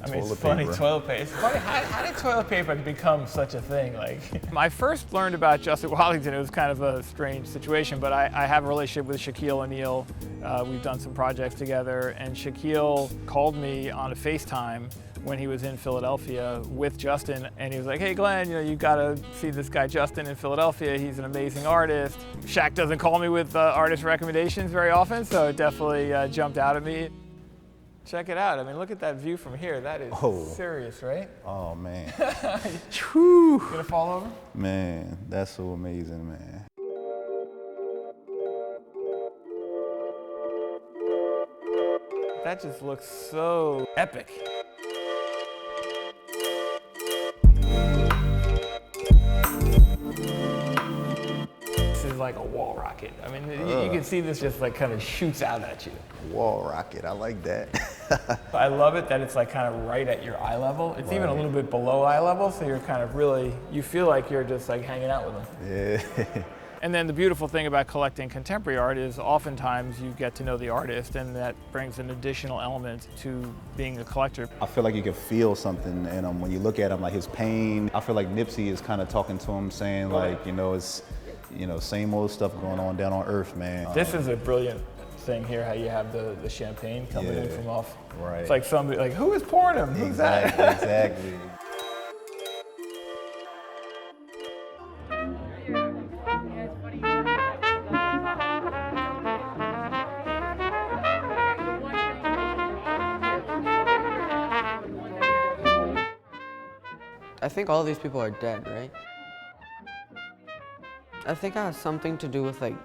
Speaker 13: I mean,
Speaker 1: Toilet
Speaker 13: it's funny,
Speaker 1: paper.
Speaker 13: toilet paper. It's funny, how did toilet paper become such a thing? Like, I first learned about Justin Wadlington, it was kind of a strange situation, but I have a relationship with Shaquille O'Neal. We've done some projects together, and Shaquille called me on a FaceTime when he was in Philadelphia with Justin, and he was like, hey Glenn, you gotta see this guy Justin in Philadelphia, he's an amazing artist. Shaq doesn't call me with artist recommendations very often, so it definitely jumped out at me. Check it out, I mean, look at that view from here, that is serious, right?
Speaker 1: Oh man.
Speaker 13: You gonna fall over?
Speaker 1: Man, that's so amazing, man.
Speaker 13: That just looks so epic. This is like a wall rocket. I mean, you can see this just like kind of shoots out at you.
Speaker 1: Wall rocket, I like that.
Speaker 13: I love it that it's like kind of right at your eye level. It's even a little bit below eye level, so you're kind of really, you feel like you're just like hanging out with them.
Speaker 1: Yeah.
Speaker 13: And then the beautiful thing about collecting contemporary art is oftentimes you get to know the artist, and that brings an additional element to being a collector.
Speaker 1: I feel like you can feel something in him when you look at him, like his pain. I feel like Nipsey is kind of talking to him, saying like, it's, same old stuff going on down on Earth, man.
Speaker 13: This is a brilliant thing here, how you have the champagne coming in from off.
Speaker 1: Right.
Speaker 13: It's like somebody, like, who is pouring him? Who's that?
Speaker 1: Exactly.
Speaker 15: I think all of these people are dead, right? I think it has something to do with like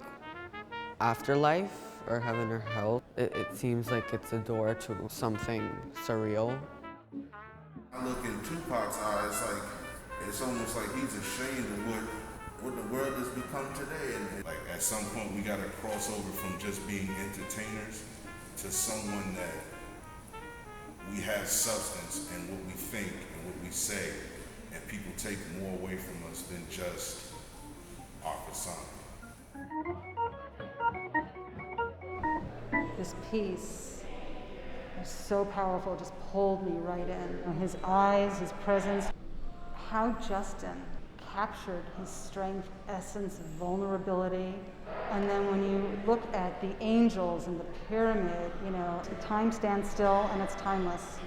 Speaker 15: afterlife or heaven or hell. It seems like it's a door to something surreal.
Speaker 16: I look in Tupac's eyes, like it's almost like he's ashamed of what the world has become today. And like at some point we gotta cross over from just being entertainers to someone that we have substance in what we think and what we say, and people take more away from us than just our persona.
Speaker 24: This piece was so powerful, just pulled me right in. His eyes, his presence, how Justin captured his strength, essence, vulnerability. And then when you look at the angels and the pyramid, time stands still and it's timeless.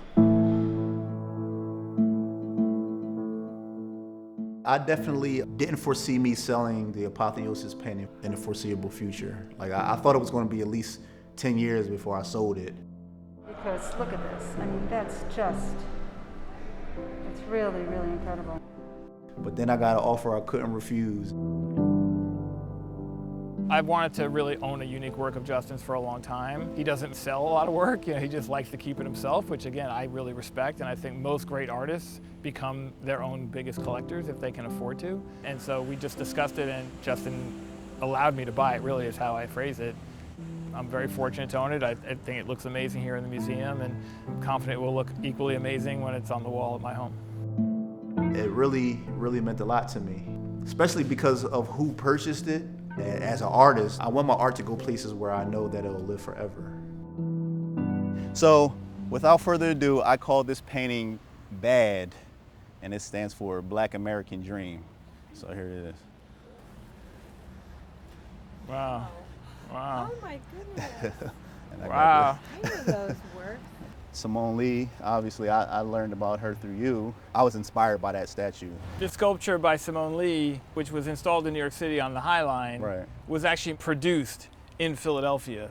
Speaker 1: I definitely didn't foresee me selling the Apotheosis painting in the foreseeable future. Like I thought it was going to be at least 10 years before I sold it.
Speaker 24: Because look at this, I mean, that's just, it's really, really incredible.
Speaker 1: But then I got an offer I couldn't refuse.
Speaker 13: I've wanted to really own a unique work of Justin's for a long time. He doesn't sell a lot of work, he just likes to keep it himself, which again, I really respect, and I think most great artists become their own biggest collectors if they can afford to. And so we just discussed it, and Justin allowed me to buy it, really is how I phrase it. I'm very fortunate to own it. I think it looks amazing here in the museum, and I'm confident it will look equally amazing when it's on the wall at my home.
Speaker 1: It really, really meant a lot to me, especially because of who purchased it. As an artist, I want my art to go places where I know that it'll live forever.
Speaker 2: So, without further ado, I call this painting BAD, and it stands for Black American Dream. So here it is.
Speaker 13: Wow. Wow.
Speaker 7: Oh my goodness.
Speaker 2: And I
Speaker 13: Wow.
Speaker 7: I knew those work.
Speaker 2: Simone Lee, obviously I learned about her through you. I was inspired by that statue.
Speaker 13: This sculpture by Simone Lee, which was installed in New York City on the High Line, was actually produced in Philadelphia.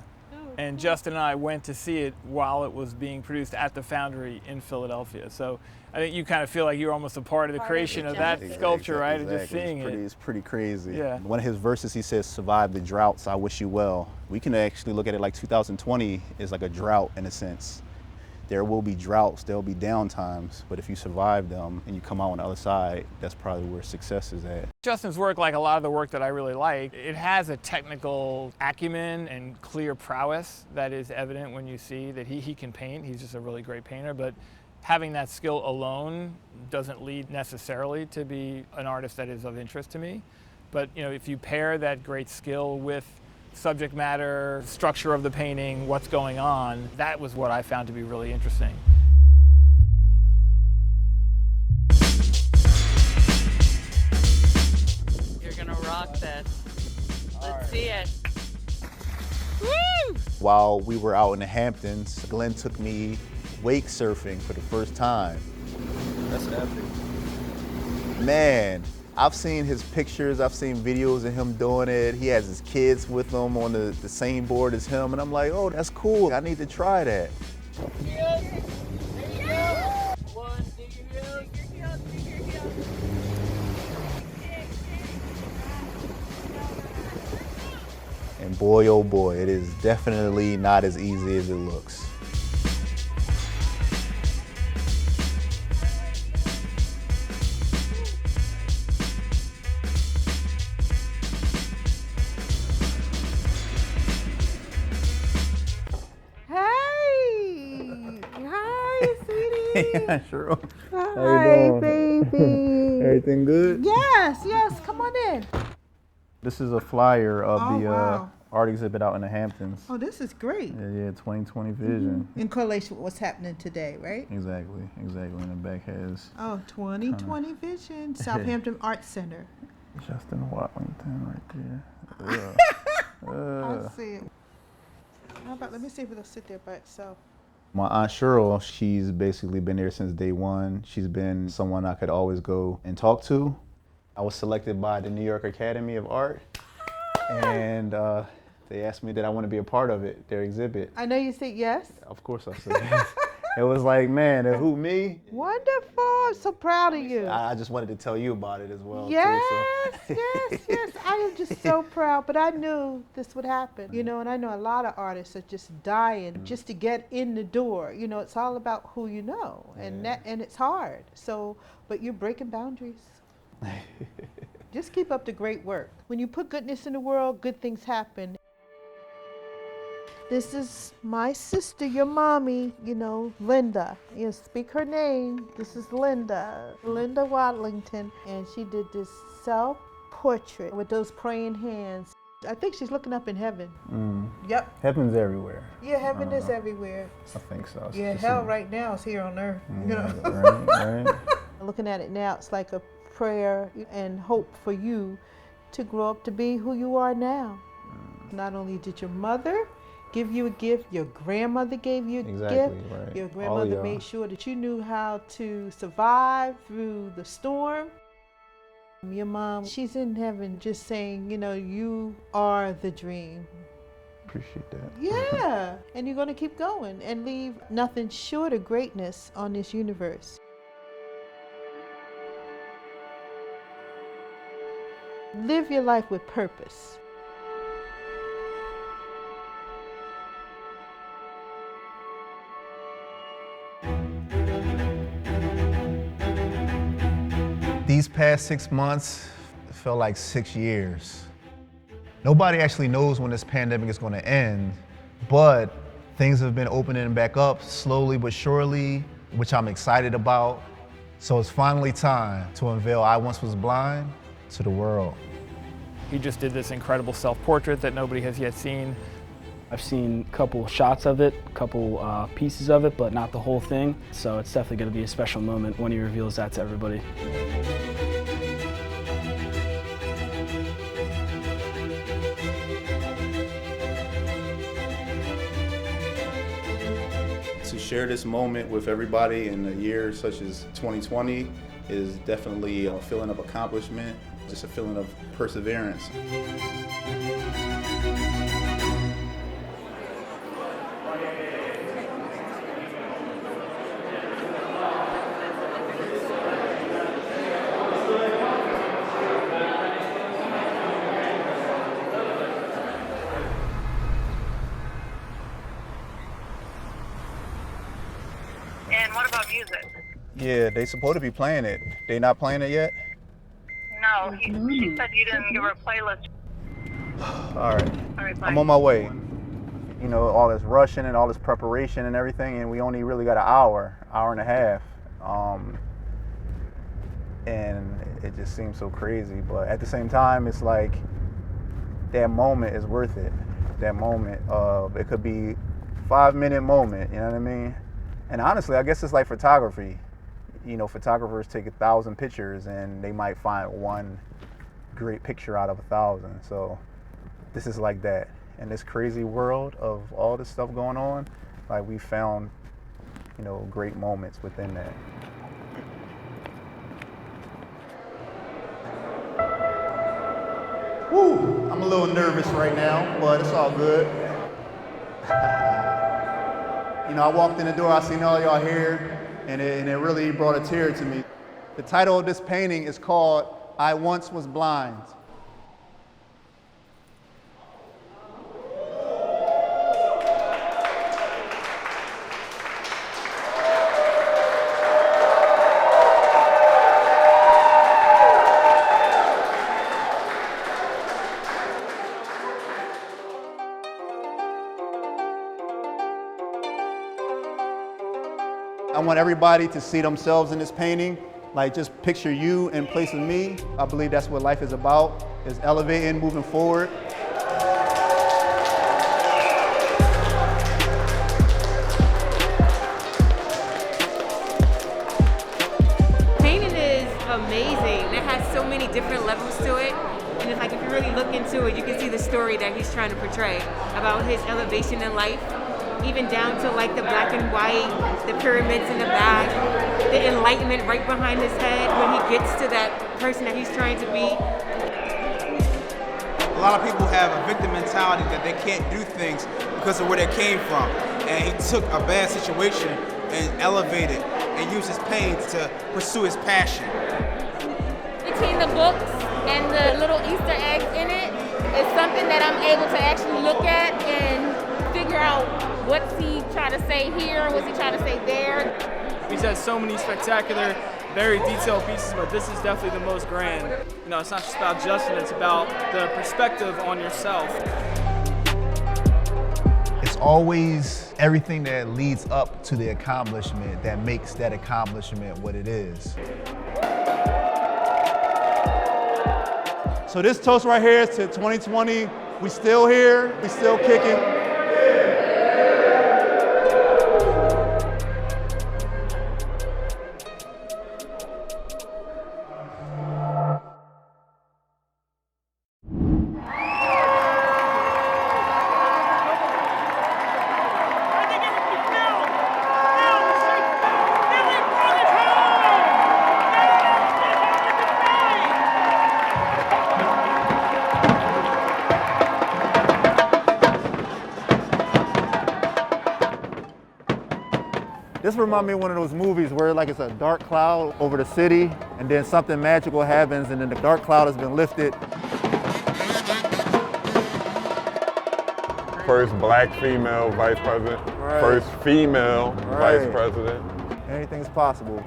Speaker 13: And Justin and I went to see it while it was being produced at the Foundry in Philadelphia. So I think you kind of feel like you're almost a part of the creation of that sculpture, right? And just seeing it.
Speaker 2: It's pretty crazy.
Speaker 13: Yeah.
Speaker 2: One of his verses, he says, "Survive the droughts, I wish you well." We can actually look at it like 2020 is like a drought in a sense. There will be droughts, there'll be downtimes, but if you survive them and you come out on the other side, that's probably where success is at.
Speaker 13: Justin's work, like a lot of the work that I really like, it has a technical acumen and clear prowess that is evident when you see that he can paint. He's just a really great painter, but having that skill alone doesn't lead necessarily to be an artist that is of interest to me. But you know, if you pair that great skill with subject matter, structure of the painting, what's going on, that was what I found to be really interesting.
Speaker 14: You're gonna rock this. Let's see it. Woo!
Speaker 1: While we were out in the Hamptons, Glenn took me wake surfing for the first time.
Speaker 2: That's epic.
Speaker 1: Man, I've seen his pictures, I've seen videos of him doing it. He has his kids with him on the same board as him, and I'm like, oh, that's cool. I need to try that. And boy, oh boy, it is definitely not as easy as it looks.
Speaker 23: Hi,
Speaker 1: Sure.
Speaker 23: Hi, baby.
Speaker 1: Everything good?
Speaker 23: Yes, yes, come on in.
Speaker 2: This is a flyer of the
Speaker 23: wow.
Speaker 2: art exhibit out in the Hamptons.
Speaker 23: Oh, this is great.
Speaker 2: Yeah, 2020 vision.
Speaker 23: In correlation with what's happening today, right?
Speaker 2: Exactly. And the back has
Speaker 23: Oh, 2020 vision, Southampton Art Center.
Speaker 2: Justin Wadlington right there.
Speaker 23: I see it. How about, let me see if it'll sit there by itself.
Speaker 1: My Aunt Cheryl, she's basically been there since day one. She's been someone I could always go and talk to. I was selected by the New York Academy of Art, and they asked me that I want to be a part of it, their exhibit.
Speaker 23: I know you said yes.
Speaker 1: Of course I said yes. It was like, man, who, me?
Speaker 23: Wonderful. I'm so proud of you.
Speaker 1: I just wanted to tell you about it as well,
Speaker 23: yes,
Speaker 1: too. So.
Speaker 23: yes. I am just so proud, but I knew this would happen. You know, and I know a lot of artists are just dying just to get in the door. You know, it's all about who you know, and and it's hard. So, but you're breaking boundaries. Just keep up the great work. When you put goodness in the world, good things happen. This is my sister, your mommy, you know, Linda. You speak her name. This is Linda Wadlington. And she did this self-portrait with those praying hands. I think she's looking up in heaven. Yep.
Speaker 2: Heaven's everywhere.
Speaker 23: Yeah, heaven is everywhere.
Speaker 2: I think so.
Speaker 23: Yeah, hell right now is here on earth. You know?
Speaker 2: Right.
Speaker 23: Looking at it now, it's like a prayer and hope for you to grow up to be who you are now. Not only did your mother give you a gift, your grandmother gave you a gift.
Speaker 1: Right.
Speaker 23: Your grandmother made sure that you knew how to survive through the storm. Your mom, she's in heaven just saying, you know, you are the dream.
Speaker 1: Appreciate that.
Speaker 23: Yeah, and you're going to keep going and leave nothing short of greatness on this universe. Live your life with purpose.
Speaker 1: These past 6 months felt like 6 years. Nobody actually knows when this pandemic is going to end, but things have been opening back up slowly but surely, which I'm excited about. So it's finally time to unveil I Once Was Blind to the world.
Speaker 13: He just did this incredible self-portrait that nobody has yet seen.
Speaker 17: I've seen a couple shots of it, a couple pieces of it, but not the whole thing. So it's definitely going to be a special moment when he reveals that to everybody.
Speaker 1: To share this moment with everybody in a year such as 2020 is definitely a feeling of accomplishment, just a feeling of perseverance.
Speaker 3: And what about music?
Speaker 1: Yeah, they supposed to be playing it. They not playing it yet?
Speaker 3: No, she said you didn't give her a playlist.
Speaker 1: All right.
Speaker 3: All right, bye.
Speaker 1: I'm on my way. You know, all this rushing and all this preparation and everything, and we only really got an hour and a half. And it just seems so crazy. But at the same time, it's like that moment is worth it. That moment of, it could be 5-minute moment, you know what I mean? And honestly, I guess it's like photography. You know, photographers take 1,000 pictures and they might find one great picture out of 1,000. So this is like that. In this crazy world of all this stuff going on, like we found, you know, great moments within that. Woo! I'm a little nervous right now, but it's all good. You know, I walked in the door, I seen all y'all here, and it really brought a tear to me. The title of this painting is called I Once Was Blind. I want everybody to see themselves in this painting. Like, just picture you in place of me. I believe that's what life is about, is elevating, moving forward.
Speaker 18: Painting is amazing. It has so many different levels to it. And it's like, if you really look into it, you can see the story that he's trying to portray about his elevation in life. Even down to like the black and white, the pyramids in the back, the enlightenment right behind his head when he gets to that person that he's trying to be.
Speaker 19: A lot of people have a victim mentality that they can't do things because of where they came from. And he took a bad situation and elevated and used his pain to pursue his passion.
Speaker 20: Between the books and the little Easter eggs in it, it's something that I'm able to actually look at and figure out what's he trying to say here, what's he trying to say there.
Speaker 13: He's had so many spectacular, very detailed pieces, but this is definitely the most grand. You know, it's not just about Justin, it's about the perspective on yourself.
Speaker 1: It's always everything that leads up to the accomplishment that makes that accomplishment what it is.
Speaker 2: So this toast right here is to 2020. We still here, we still kicking. This reminds me of one of those movies where like it's a dark cloud over the city and then something magical happens and then the dark cloud has been lifted.
Speaker 25: First black female vice president,
Speaker 2: Right.
Speaker 25: first female
Speaker 2: Right.
Speaker 25: vice president.
Speaker 2: Anything's possible.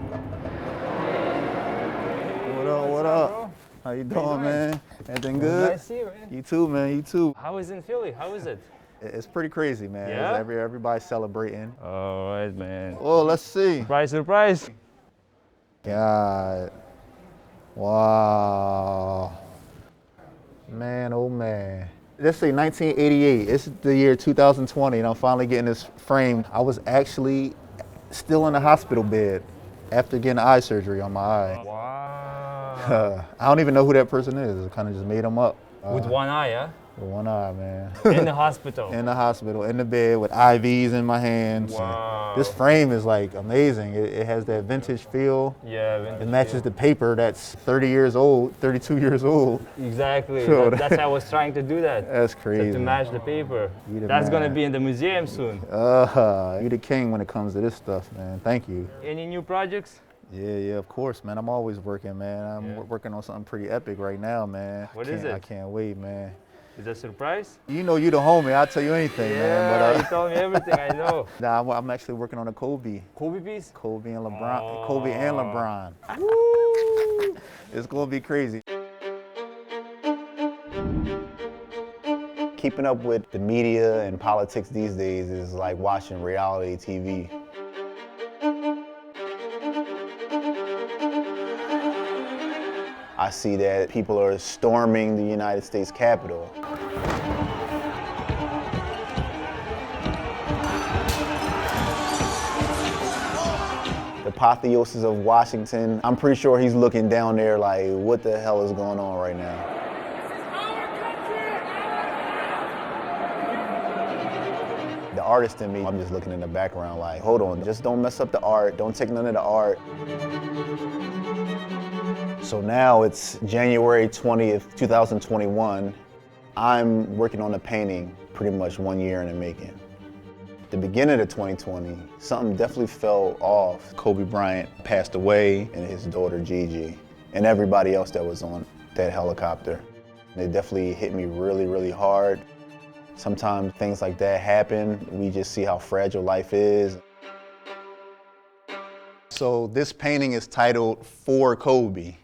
Speaker 2: What up, what up?
Speaker 1: How you doing, man? Everything
Speaker 5: Nice
Speaker 1: good?
Speaker 5: to see you, man.
Speaker 1: You too, man. You too.
Speaker 5: How is it in Philly? How is it?
Speaker 1: It's pretty crazy, man.
Speaker 5: Yeah?
Speaker 1: Everybody's celebrating.
Speaker 5: All right, man.
Speaker 1: Oh, let's see.
Speaker 5: Surprise, surprise.
Speaker 1: God. Wow. Man, oh man. Let's say 1988. It's the year 2020, and I'm finally getting this framed. I was actually still in a hospital bed after getting eye surgery on my eye.
Speaker 5: Wow.
Speaker 1: I don't even know who that person is. I kind of just made him up.
Speaker 5: With one eye, yeah?
Speaker 1: With one eye, man.
Speaker 5: In the hospital.
Speaker 1: In the hospital, in the bed with IVs in my hands.
Speaker 5: Wow.
Speaker 1: This frame is like amazing. It has that vintage feel.
Speaker 5: Yeah, vintage
Speaker 1: It matches
Speaker 5: feel.
Speaker 1: the paper that's 30 years old, 32 years old.
Speaker 5: Exactly.
Speaker 1: So
Speaker 5: That's how I was trying to do that.
Speaker 1: That's crazy.
Speaker 5: To match the paper.
Speaker 1: You the
Speaker 5: That's going to
Speaker 1: man.
Speaker 5: be in the museum soon.
Speaker 1: You the king when it comes to this stuff, man. Thank you.
Speaker 5: Any new projects?
Speaker 1: Yeah, of course, man. I'm always working, man. I'm working on something pretty epic right now, man.
Speaker 5: What is it?
Speaker 1: I can't wait, man.
Speaker 5: Is that a surprise?
Speaker 1: You know you the homie. I'll tell you anything, man. But,
Speaker 5: you told me everything, I know.
Speaker 1: Nah, I'm actually working on a Kobe.
Speaker 5: Kobe piece?
Speaker 1: Kobe and LeBron. Kobe and LeBron. It's gonna be crazy. Keeping up with the media and politics these days is like watching reality TV. I see that people are storming the United States Capitol. The apotheosis of Washington, I'm pretty sure he's looking down there like, what the hell is going on right now? The artist in me, I'm just looking in the background like, hold on, just don't mess up the art, don't take none of the art. So now it's January 20th, 2021. I'm working on a painting pretty much 1 year in the making. The beginning of 2020, something definitely fell off. Kobe Bryant passed away, and his daughter Gigi, and everybody else that was on that helicopter. It definitely hit me really, really hard. Sometimes things like that happen. We just see how fragile life is. So this painting is titled For Kobe.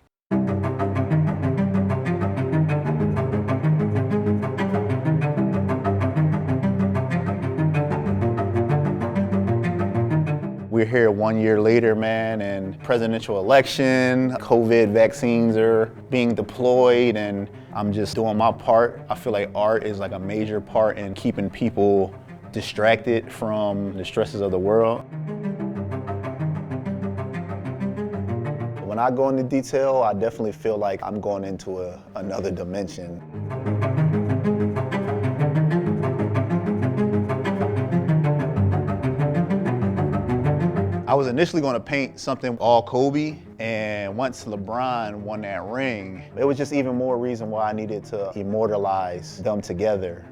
Speaker 1: We're here 1 year later, man, and presidential election, COVID vaccines are being deployed, and I'm just doing my part. I feel like art is like a major part in keeping people distracted from the stresses of the world. When I go into detail, I definitely feel like I'm going into another dimension. I was initially going to paint something all Kobe, and once LeBron won that ring, it was just even more reason why I needed to immortalize them together.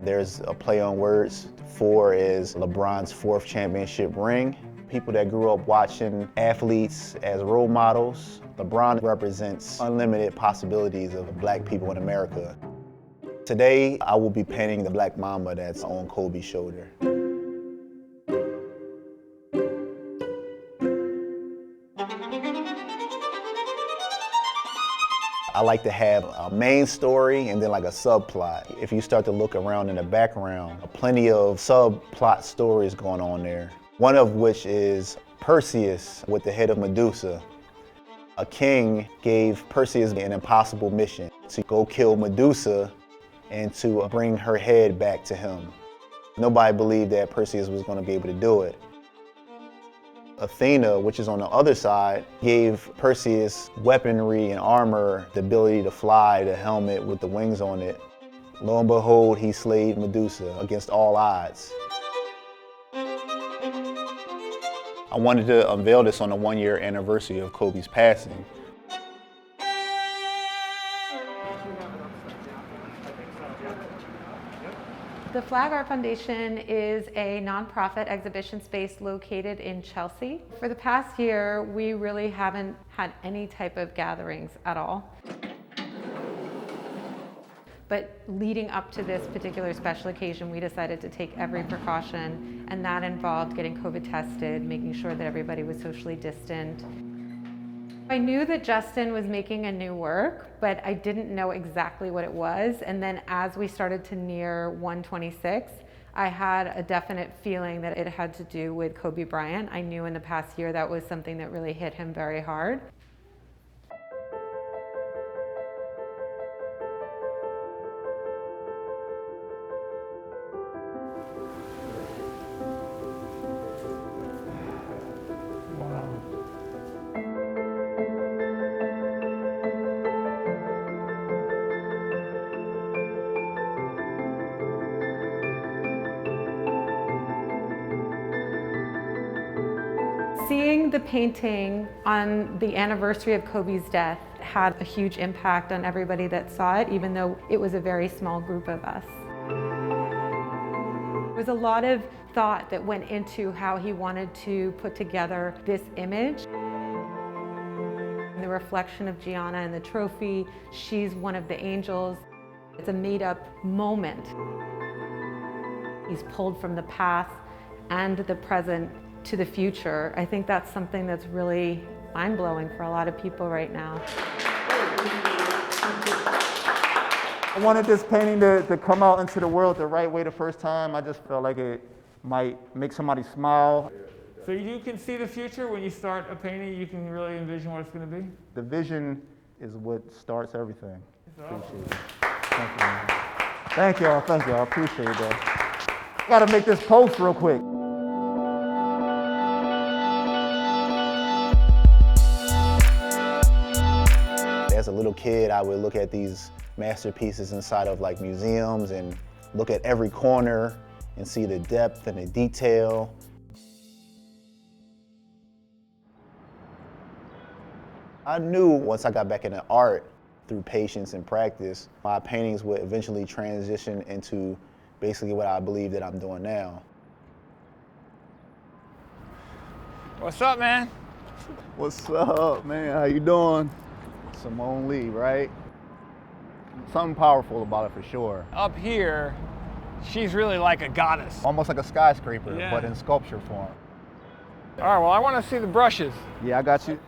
Speaker 1: There's a play on words. 4 is LeBron's 4th championship ring. People that grew up watching athletes as role models, LeBron represents unlimited possibilities of black people in America. Today, I will be painting the black mamba that's on Kobe's shoulder. I like to have a main story and then like a subplot. If you start to look around in the background, plenty of subplot stories going on there. One of which is Perseus with the head of Medusa. A king gave Perseus an impossible mission to go kill Medusa and to bring her head back to him. Nobody believed that Perseus was going to be able to do it. Athena, which is on the other side, gave Perseus weaponry and armor, the ability to fly, the helmet with the wings on it. Lo and behold, he slayed Medusa against all odds. I wanted to unveil this on the 1 year anniversary of Kobe's passing.
Speaker 7: The Flag Art Foundation is a nonprofit exhibition space located in Chelsea. For the past year, we really haven't had any type of gatherings at all. But leading up to this particular special occasion, we decided to take every precaution, and that involved getting COVID tested, making sure that everybody was socially distant. I knew that Justin was making a new work, but I didn't know exactly what it was. And then as we started to near 126, I had a definite feeling that it had to do with Kobe Bryant. I knew in the past year that was something that really hit him very hard. Seeing the painting on the anniversary of Kobe's death had a huge impact on everybody that saw it, even though it was a very small group of us. There was a lot of thought that went into how he wanted to put together this image. The reflection of Gianna and the trophy, she's one of the angels. It's a made-up moment. He's pulled from the past and the present to the future. I think that's something that's really mind-blowing for a lot of people right now.
Speaker 2: I wanted this painting to come out into the world the right way the first time. I just felt like it might make somebody smile.
Speaker 13: So you can see the future when you start a painting, you can really envision what it's going to be?
Speaker 2: The vision is what starts everything. Appreciate it. Thank you, man. Thank y'all, I appreciate that. I gotta make this post real quick.
Speaker 1: As a little kid, I would look at these masterpieces inside of like museums and look at every corner and see the depth and the detail. I knew once I got back into art through patience and practice, my paintings would eventually transition into basically what I believe that I'm doing now.
Speaker 13: What's up, man?
Speaker 2: What's up, man? How you doing? Simone Lee, right? Something powerful about it for sure.
Speaker 13: Up here, she's really like a goddess.
Speaker 2: Almost like a skyscraper,
Speaker 13: Yeah.
Speaker 2: but in sculpture form.
Speaker 13: All right, well, I want to see the brushes.
Speaker 2: Yeah, I got you.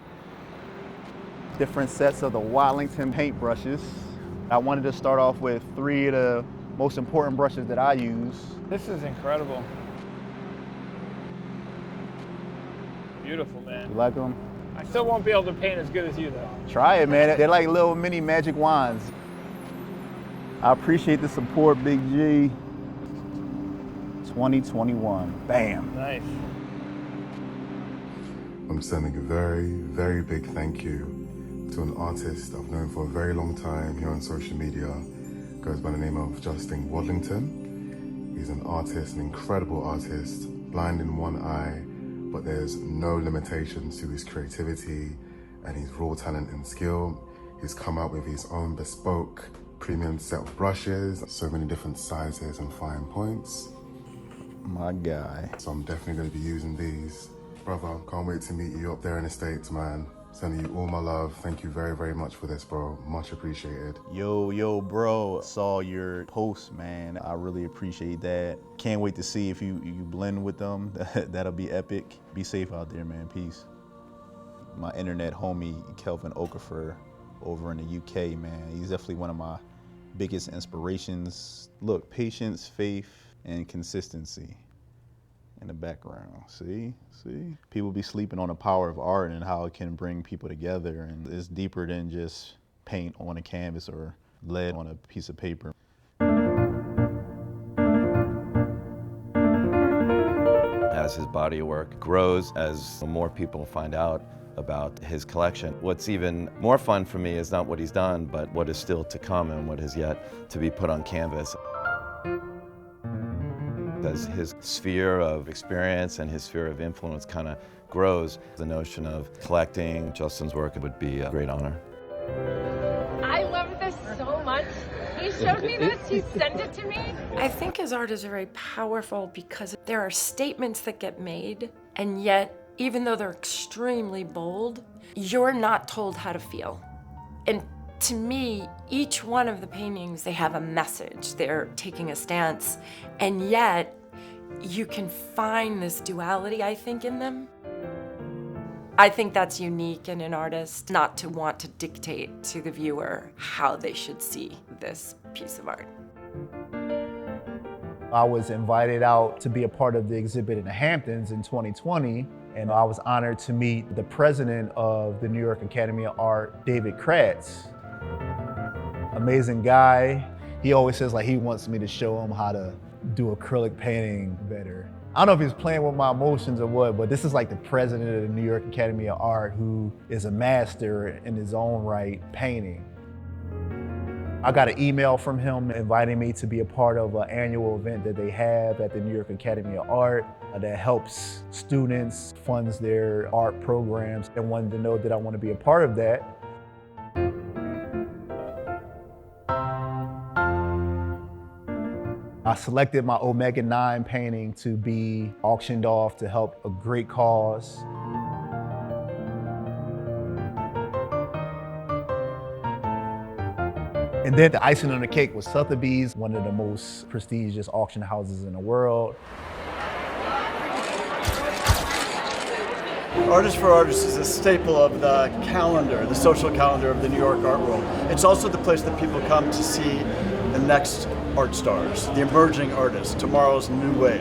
Speaker 2: Different sets of the Wadlington paint brushes. I wanted to start off with 3 of the most important brushes that I use.
Speaker 13: This is incredible. Beautiful, man.
Speaker 2: You like them?
Speaker 13: I still won't be able to paint as good as you, though.
Speaker 2: Try it, man. They're like little mini magic wands. I appreciate the support, Big G. 2021. Bam.
Speaker 13: Nice.
Speaker 8: I'm sending a very, very big thank you to an artist I've known for a very long time here on social media. Goes by the name of Justin Wadlington. He's an artist, an incredible artist, blind in one eye, but there's no limitations to his creativity and his raw talent and skill. He's come out with his own bespoke premium set of brushes, so many different sizes and fine points.
Speaker 2: My guy.
Speaker 8: So I'm definitely going to be using these. Brother, can't wait to meet you up there in the States, man. Sending you all my love. Thank you very, very much for this, bro. Much appreciated.
Speaker 1: Yo, bro, saw your post, man. I really appreciate that. Can't wait to see if you blend with them. That'll be epic. Be safe out there, man. Peace. My internet homie, Kelvin Okafor, over in the UK, man. He's definitely one of my biggest inspirations. Look, patience, faith, and consistency in the background. See? People be sleeping on the power of art and how it can bring people together, and it's deeper than just paint on a canvas or lead on a piece of paper.
Speaker 9: As his body of work grows, as more people find out about his collection, what's even more fun for me is not what he's done, but what is still to come and what is yet to be put on canvas. As his sphere of experience and his sphere of influence kind of grows, the notion of collecting Justin's work would be a great honor.
Speaker 20: I love this so much. He showed me this, he sent it to me.
Speaker 4: I think his art is very powerful because there are statements that get made, and yet, even though they're extremely bold, you're not told how to feel. And to me, each one of the paintings, they have a message. They're taking a stance, and yet you can find this duality, I think, in them. I think that's unique in an artist, not to want to dictate to the viewer how they should see this piece of art.
Speaker 1: I was invited out to be a part of the exhibit in the Hamptons in 2020, and I was honored to meet the president of the New York Academy of Art, David Kratz. Amazing guy. He always says like he wants me to show him how to do acrylic painting better. I don't know if he's playing with my emotions or what, but this is like the president of the New York Academy of Art who is a master in his own right painting. I got an email from him inviting me to be a part of an annual event that they have at the New York Academy of Art that helps students, funds their art programs, and wanted to know that I want to be a part of that. I selected my Omega 9 painting to be auctioned off to help a great cause. And then the icing on the cake was Sotheby's, one of the most prestigious auction houses in the world.
Speaker 10: Artists for Artists is a staple of the calendar, the social calendar of the New York art world. It's also the place that people come to see the next art stars, the emerging artists, tomorrow's new wave.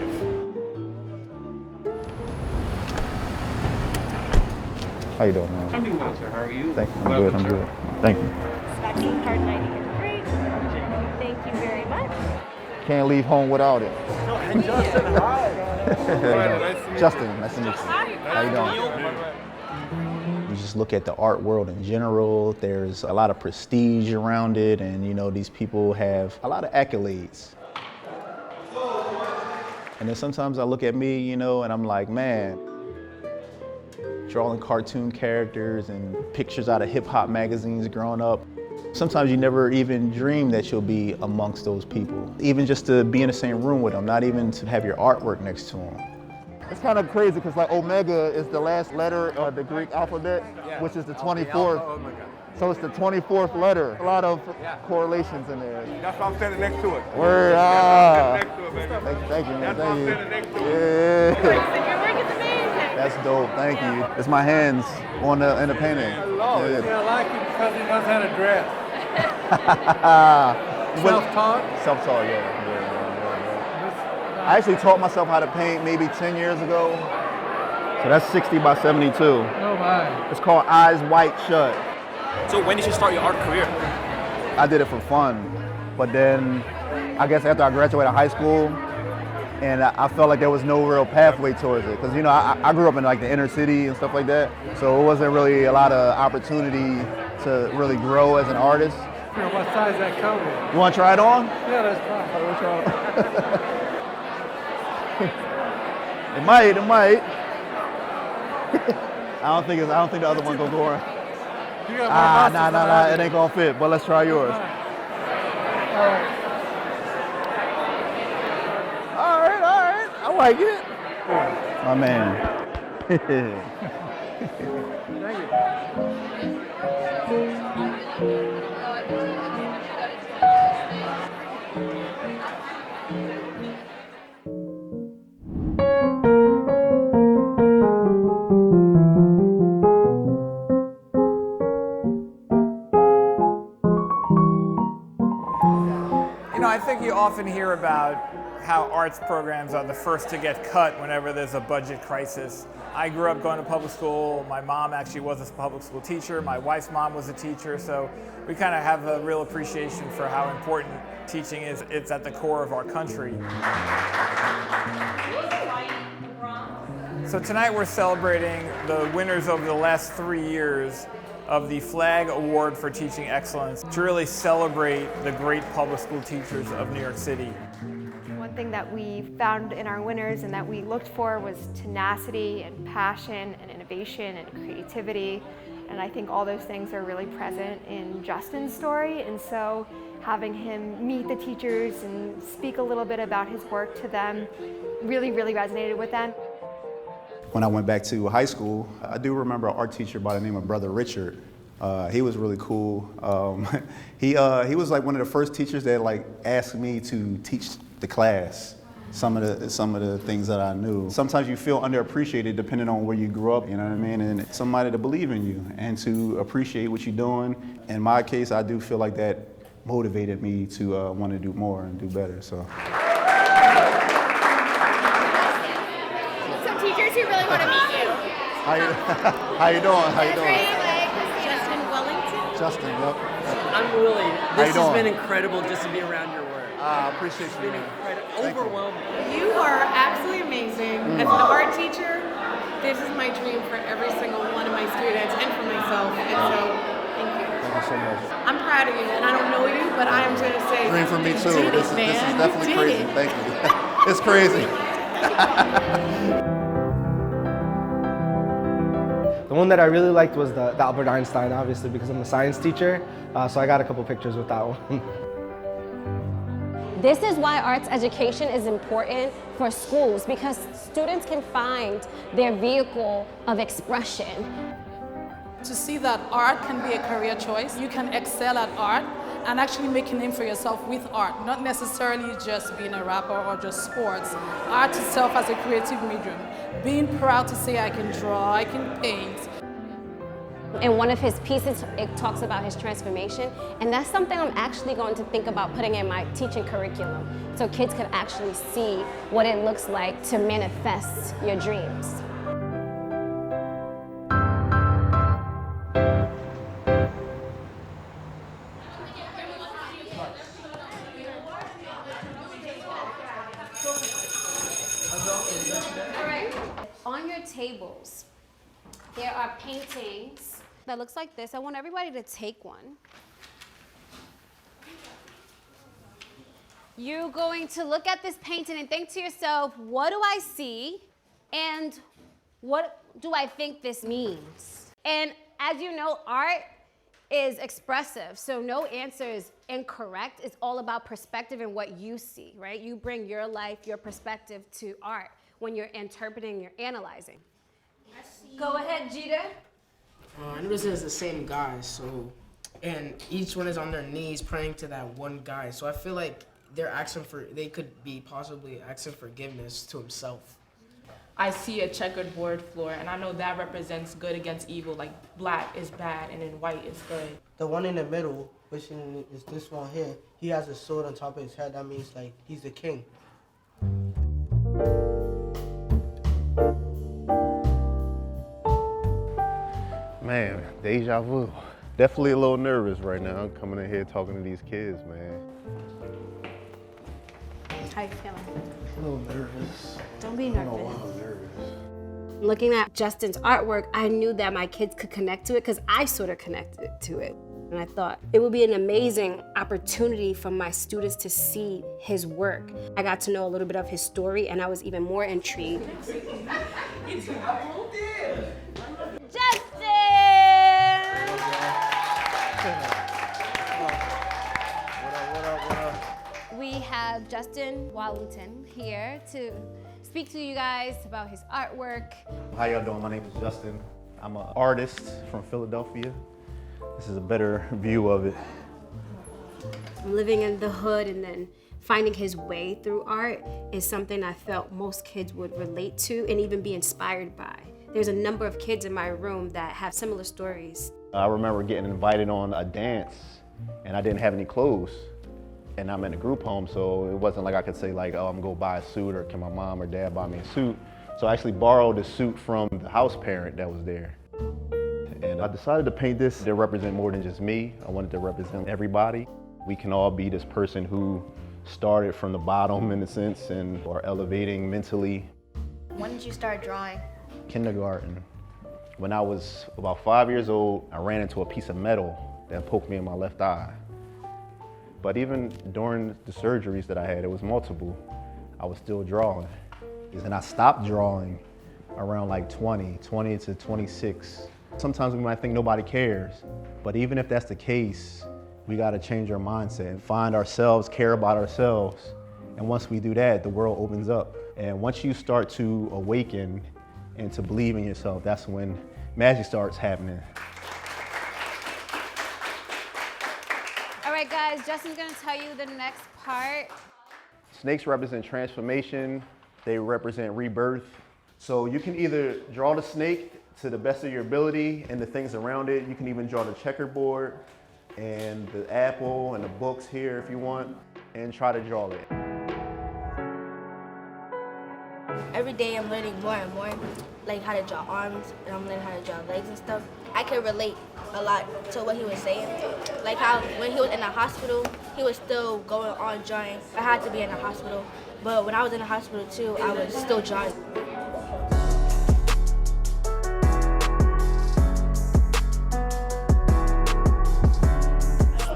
Speaker 1: How you doing, man?
Speaker 11: I'm doing well, sir. How are you?
Speaker 1: Thank you. I'm good. I'm good. Thank you.
Speaker 11: Vaccine card lighting is great. Thank you very much.
Speaker 1: Can't leave home without it.
Speaker 11: Hey, Justin, hi.
Speaker 1: Justin, nice to meet you. How you doing? You just look at the art world in general, there's a lot of prestige around it, and you know, these people have a lot of accolades. And then sometimes I look at me, you know, and I'm like, man, drawing cartoon characters and pictures out of hip-hop magazines growing up. Sometimes you never even dream that you'll be amongst those people. Even just to be in the same room with them, not even to have your artwork next to them. It's kind of crazy because like Omega is the last letter of the Greek alphabet, which is the 24th. So it's the 24th letter. A lot of correlations in there.
Speaker 6: That's why I'm standing next to it.
Speaker 1: Word,
Speaker 6: Next to it, baby.
Speaker 1: Thank you, man.
Speaker 6: That's why I'm
Speaker 1: Thank
Speaker 6: standing next to
Speaker 1: you.
Speaker 6: it.
Speaker 1: Yeah.
Speaker 11: Your work is amazing.
Speaker 1: That's dope. Thank you. It's my hands on in the painting.
Speaker 11: I love it.
Speaker 1: Yeah.
Speaker 11: I like it because he knows how to dress.
Speaker 1: Self-taught? Self-taught, yeah. I actually taught myself how to paint maybe 10 years ago. So that's 60 by 72.
Speaker 11: Oh my.
Speaker 1: It's called Eyes White Shut.
Speaker 11: So when did you start your art career?
Speaker 1: I did it for fun. But then I guess after I graduated high school, and I felt like there was no real pathway towards it. Because you know, I grew up in like the inner city and stuff like that. So it wasn't really a lot of opportunity to really grow as an artist.
Speaker 11: You know, what size that coat is?
Speaker 1: You want to try it on?
Speaker 11: Yeah, that's fine.
Speaker 1: It might. I don't think the other one gonna go on. Nah, it ain't gonna fit. But let's try yours.
Speaker 11: All
Speaker 1: right. I like it. My man.
Speaker 13: I think you often hear about how arts programs are the first to get cut whenever there's a budget crisis. I grew up going to public school. My mom actually was a public school teacher. My wife's mom was a teacher. So we kind of have a real appreciation for how important teaching is. It's at the core of our country. So tonight we're celebrating the winners over the last 3 years of the Flag Award for Teaching Excellence to really celebrate the great public school teachers of New York City.
Speaker 12: One thing that we found in our winners and that we looked for was tenacity and passion and innovation and creativity. And I think all those things are really present in Justin's story. And so having him meet the teachers and speak a little bit about his work to them really resonated with them.
Speaker 1: When I went back to high school, I do remember an art teacher by the name of Brother Richard. He was really cool. He was like one of the first teachers that like asked me to teach the class. some of the things that I knew. Sometimes you feel underappreciated depending on where you grew up, you know what I mean? And somebody to believe in you and to appreciate what you're doing. In my case, I do feel like that motivated me to want to do more and do better, so.
Speaker 20: Some teachers who really want to meet you.
Speaker 1: How you doing? How you doing?
Speaker 20: Justin Wadlington.
Speaker 1: Justin, yep.
Speaker 15: I'm really, this has been incredible just to be around your work.
Speaker 1: I appreciate you.
Speaker 15: It's been overwhelming.
Speaker 16: You are absolutely amazing. As an art teacher, this is my dream for every single one of my students and for myself. And so, thank you.
Speaker 1: Thank you so much.
Speaker 16: I'm proud of you, and I don't know you, but I am going to say,
Speaker 1: Dream for me too.
Speaker 16: You did
Speaker 1: This
Speaker 16: it, man.
Speaker 1: is definitely
Speaker 16: You did
Speaker 1: crazy.
Speaker 16: it.
Speaker 1: Thank you. It's crazy.
Speaker 21: The one that I really liked was the Albert Einstein, obviously, because I'm a science teacher. So I got a couple pictures with that one.
Speaker 11: This is why arts education is important for schools, because students can find their vehicle of expression.
Speaker 22: To see that art can be a career choice, you can excel at art and actually make a name for yourself with art, not necessarily just being a rapper or just sports. Art itself as a creative medium. Being proud to say I can draw, I can paint.
Speaker 11: In one of his pieces, it talks about his transformation, and that's something I'm actually going to think about putting in my teaching curriculum, so kids can actually see what it looks like to manifest your dreams. All right. On your tables, there are paintings that looks like this. I want everybody to take one. You're going to look at this painting and think to yourself, what do I see and what do I think this means? And as you know, art is expressive, so no answer is incorrect. It's all about perspective and what you see, right? You bring your life, your perspective to art when you're interpreting, you're analyzing. Go ahead, Jeter.
Speaker 24: I noticed it's the same guy, so, and each one is on their knees praying to that one guy. So I feel like they could be possibly asking forgiveness to himself.
Speaker 26: I see a checkered board floor, and I know that represents good against evil, like black is bad and then white is good.
Speaker 27: The one in the middle, which is this one here, he has a sword on top of his head. That means like he's the king.
Speaker 2: Man, deja vu. Definitely a little nervous right now, coming in here talking to these kids, man.
Speaker 11: How you feeling?
Speaker 27: A little nervous.
Speaker 11: Don't be
Speaker 27: I don't know
Speaker 11: nervous.
Speaker 27: why I'm nervous.
Speaker 11: Looking at Justin's artwork, I knew that my kids could connect to it because I sort of connected to it. And I thought it would be an amazing opportunity for my students to see his work. I got to know a little bit of his story, and I was even more intrigued. We have Justin Wadlington here to speak to you guys about his artwork.
Speaker 2: How y'all doing? My name is Justin. I'm an artist from Philadelphia. This is a better view of it.
Speaker 11: Living in the hood and then finding his way through art is something I felt most kids would relate to and even be inspired by. There's a number of kids in my room that have similar stories.
Speaker 2: I remember getting invited on a dance and I didn't have any clothes. And I'm in a group home, so it wasn't like I could say like, oh, I'm gonna go buy a suit or can my mom or dad buy me a suit. So I actually borrowed a suit from the house parent that was there. And I decided to paint this to represent more than just me. I wanted to represent everybody. We can all be this person who started from the bottom in a sense and are elevating mentally.
Speaker 12: When did you start drawing?
Speaker 2: Kindergarten. When I was about 5 years old, I ran into a piece of metal that poked me in my left eye. But even during the surgeries that I had, it was multiple, I was still drawing. And I stopped drawing around like 20 to 26. Sometimes we might think nobody cares, but even if that's the case, we gotta change our mindset and find ourselves, care about ourselves. And once we do that, the world opens up. And once you start to awaken and to believe in yourself, that's when magic starts happening.
Speaker 11: All right, guys, Justin's gonna tell you the next part.
Speaker 2: Snakes represent transformation. They represent rebirth. So you can either draw the snake to the best of your ability and the things around it. You can even draw the checkerboard and the apple and the books here if you want, and try to draw it.
Speaker 3: Every day I'm learning more and more, like how to draw arms, and I'm learning how to draw legs and stuff. I can relate a lot to what he was saying. Like how when he was in the hospital, he was still going on drawing. I had to be in the hospital, but when I was in the hospital too, I was still drawing.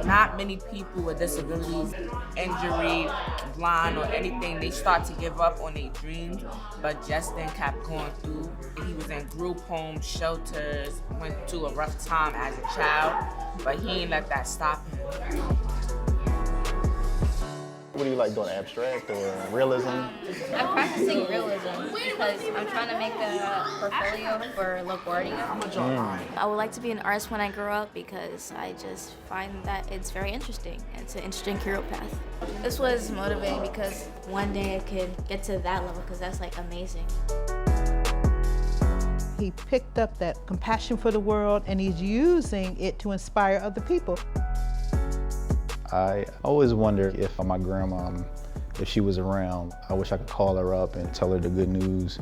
Speaker 14: Not many people with disabilities, injury, blind, or anything, they start to give up on their dreams, but Justin kept going through. He was in group homes, shelters, went through a rough time as a child, but he ain't let that stop him.
Speaker 1: What do you like doing, abstract or realism?
Speaker 3: I'm practicing realism because I'm trying to make a portfolio for LaGuardia. I would like to be an artist when I grow up because I just find that it's very interesting. It's an interesting career path. This was motivating because one day I could get to that level because that's like amazing.
Speaker 17: He picked up that compassion for the world and he's using it to inspire other people.
Speaker 1: I always wonder if my grandma, if she was around, I wish I could call her up and tell her the good news.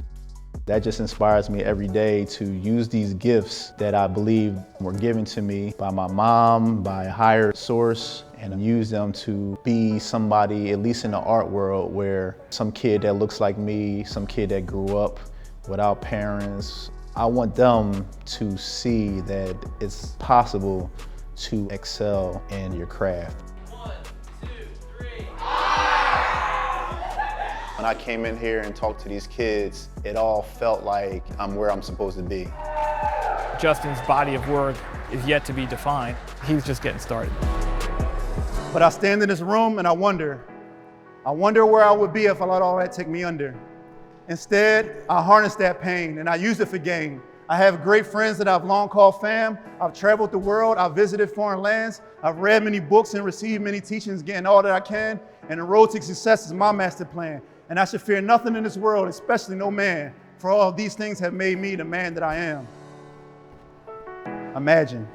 Speaker 1: That just inspires me every day to use these gifts that I believe were given to me by my mom, by a higher source, and use them to be somebody, at least in the art world, where some kid that looks like me, some kid that grew up without parents, I want them to see that it's possible to excel in your craft. When I came in here and talked to these kids, it all felt like I'm where I'm supposed to be.
Speaker 13: Justin's body of work is yet to be defined. He's just getting started.
Speaker 18: But I stand in this room and I wonder where I would be if I let all that take me under. Instead, I harness that pain and I use it for gain. I have great friends that I've long called fam. I've traveled the world, I've visited foreign lands. I've read many books and received many teachings, getting all that I can. And the road to success is my master plan. And I should fear nothing in this world, especially no man, for all of these things have made me the man that I am. Imagine.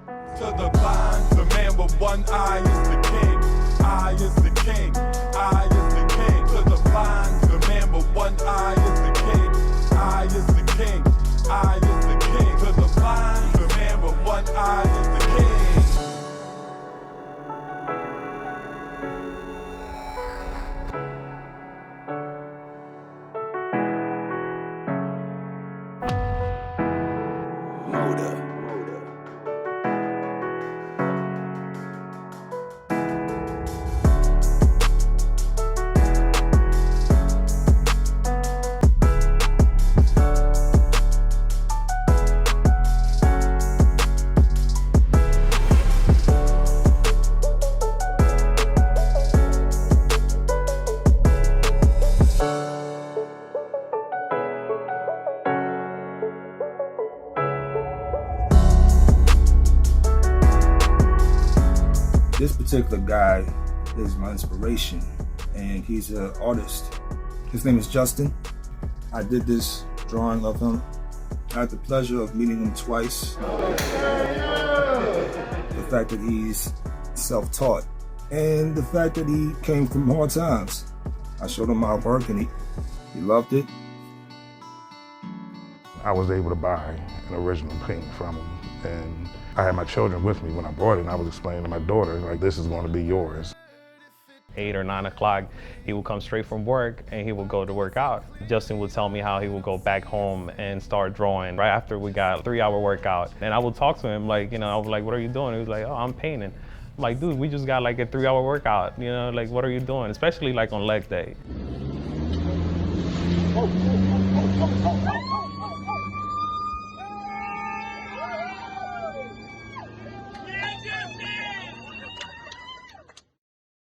Speaker 6: To the blind, the man with one eye is the king. I is the king. I is the king. To the blind, the man with one eye is the king. I is the king. I is the king. To the blind, the man with one eye is the king.
Speaker 19: This particular guy is my inspiration, and he's an artist. His name is Justin. I did this drawing of him. I had the pleasure of meeting him twice. The fact that he's self-taught, and the fact that he came from hard times. I showed him my work, and he loved it.
Speaker 23: I was able to buy an original painting from him, and I had my children with me when I bought it, and I was explaining to my daughter, like, this is going to be yours.
Speaker 25: 8 or 9 o'clock, he would come straight from work and he would go to work out. Justin would tell me how he would go back home and start drawing right after we got a 3-hour workout. And I would talk to him like, I was like, what are you doing? He was like, oh, I'm painting. I'm like, dude, we just got like a 3-hour workout, like, what are you doing? Especially like on leg day.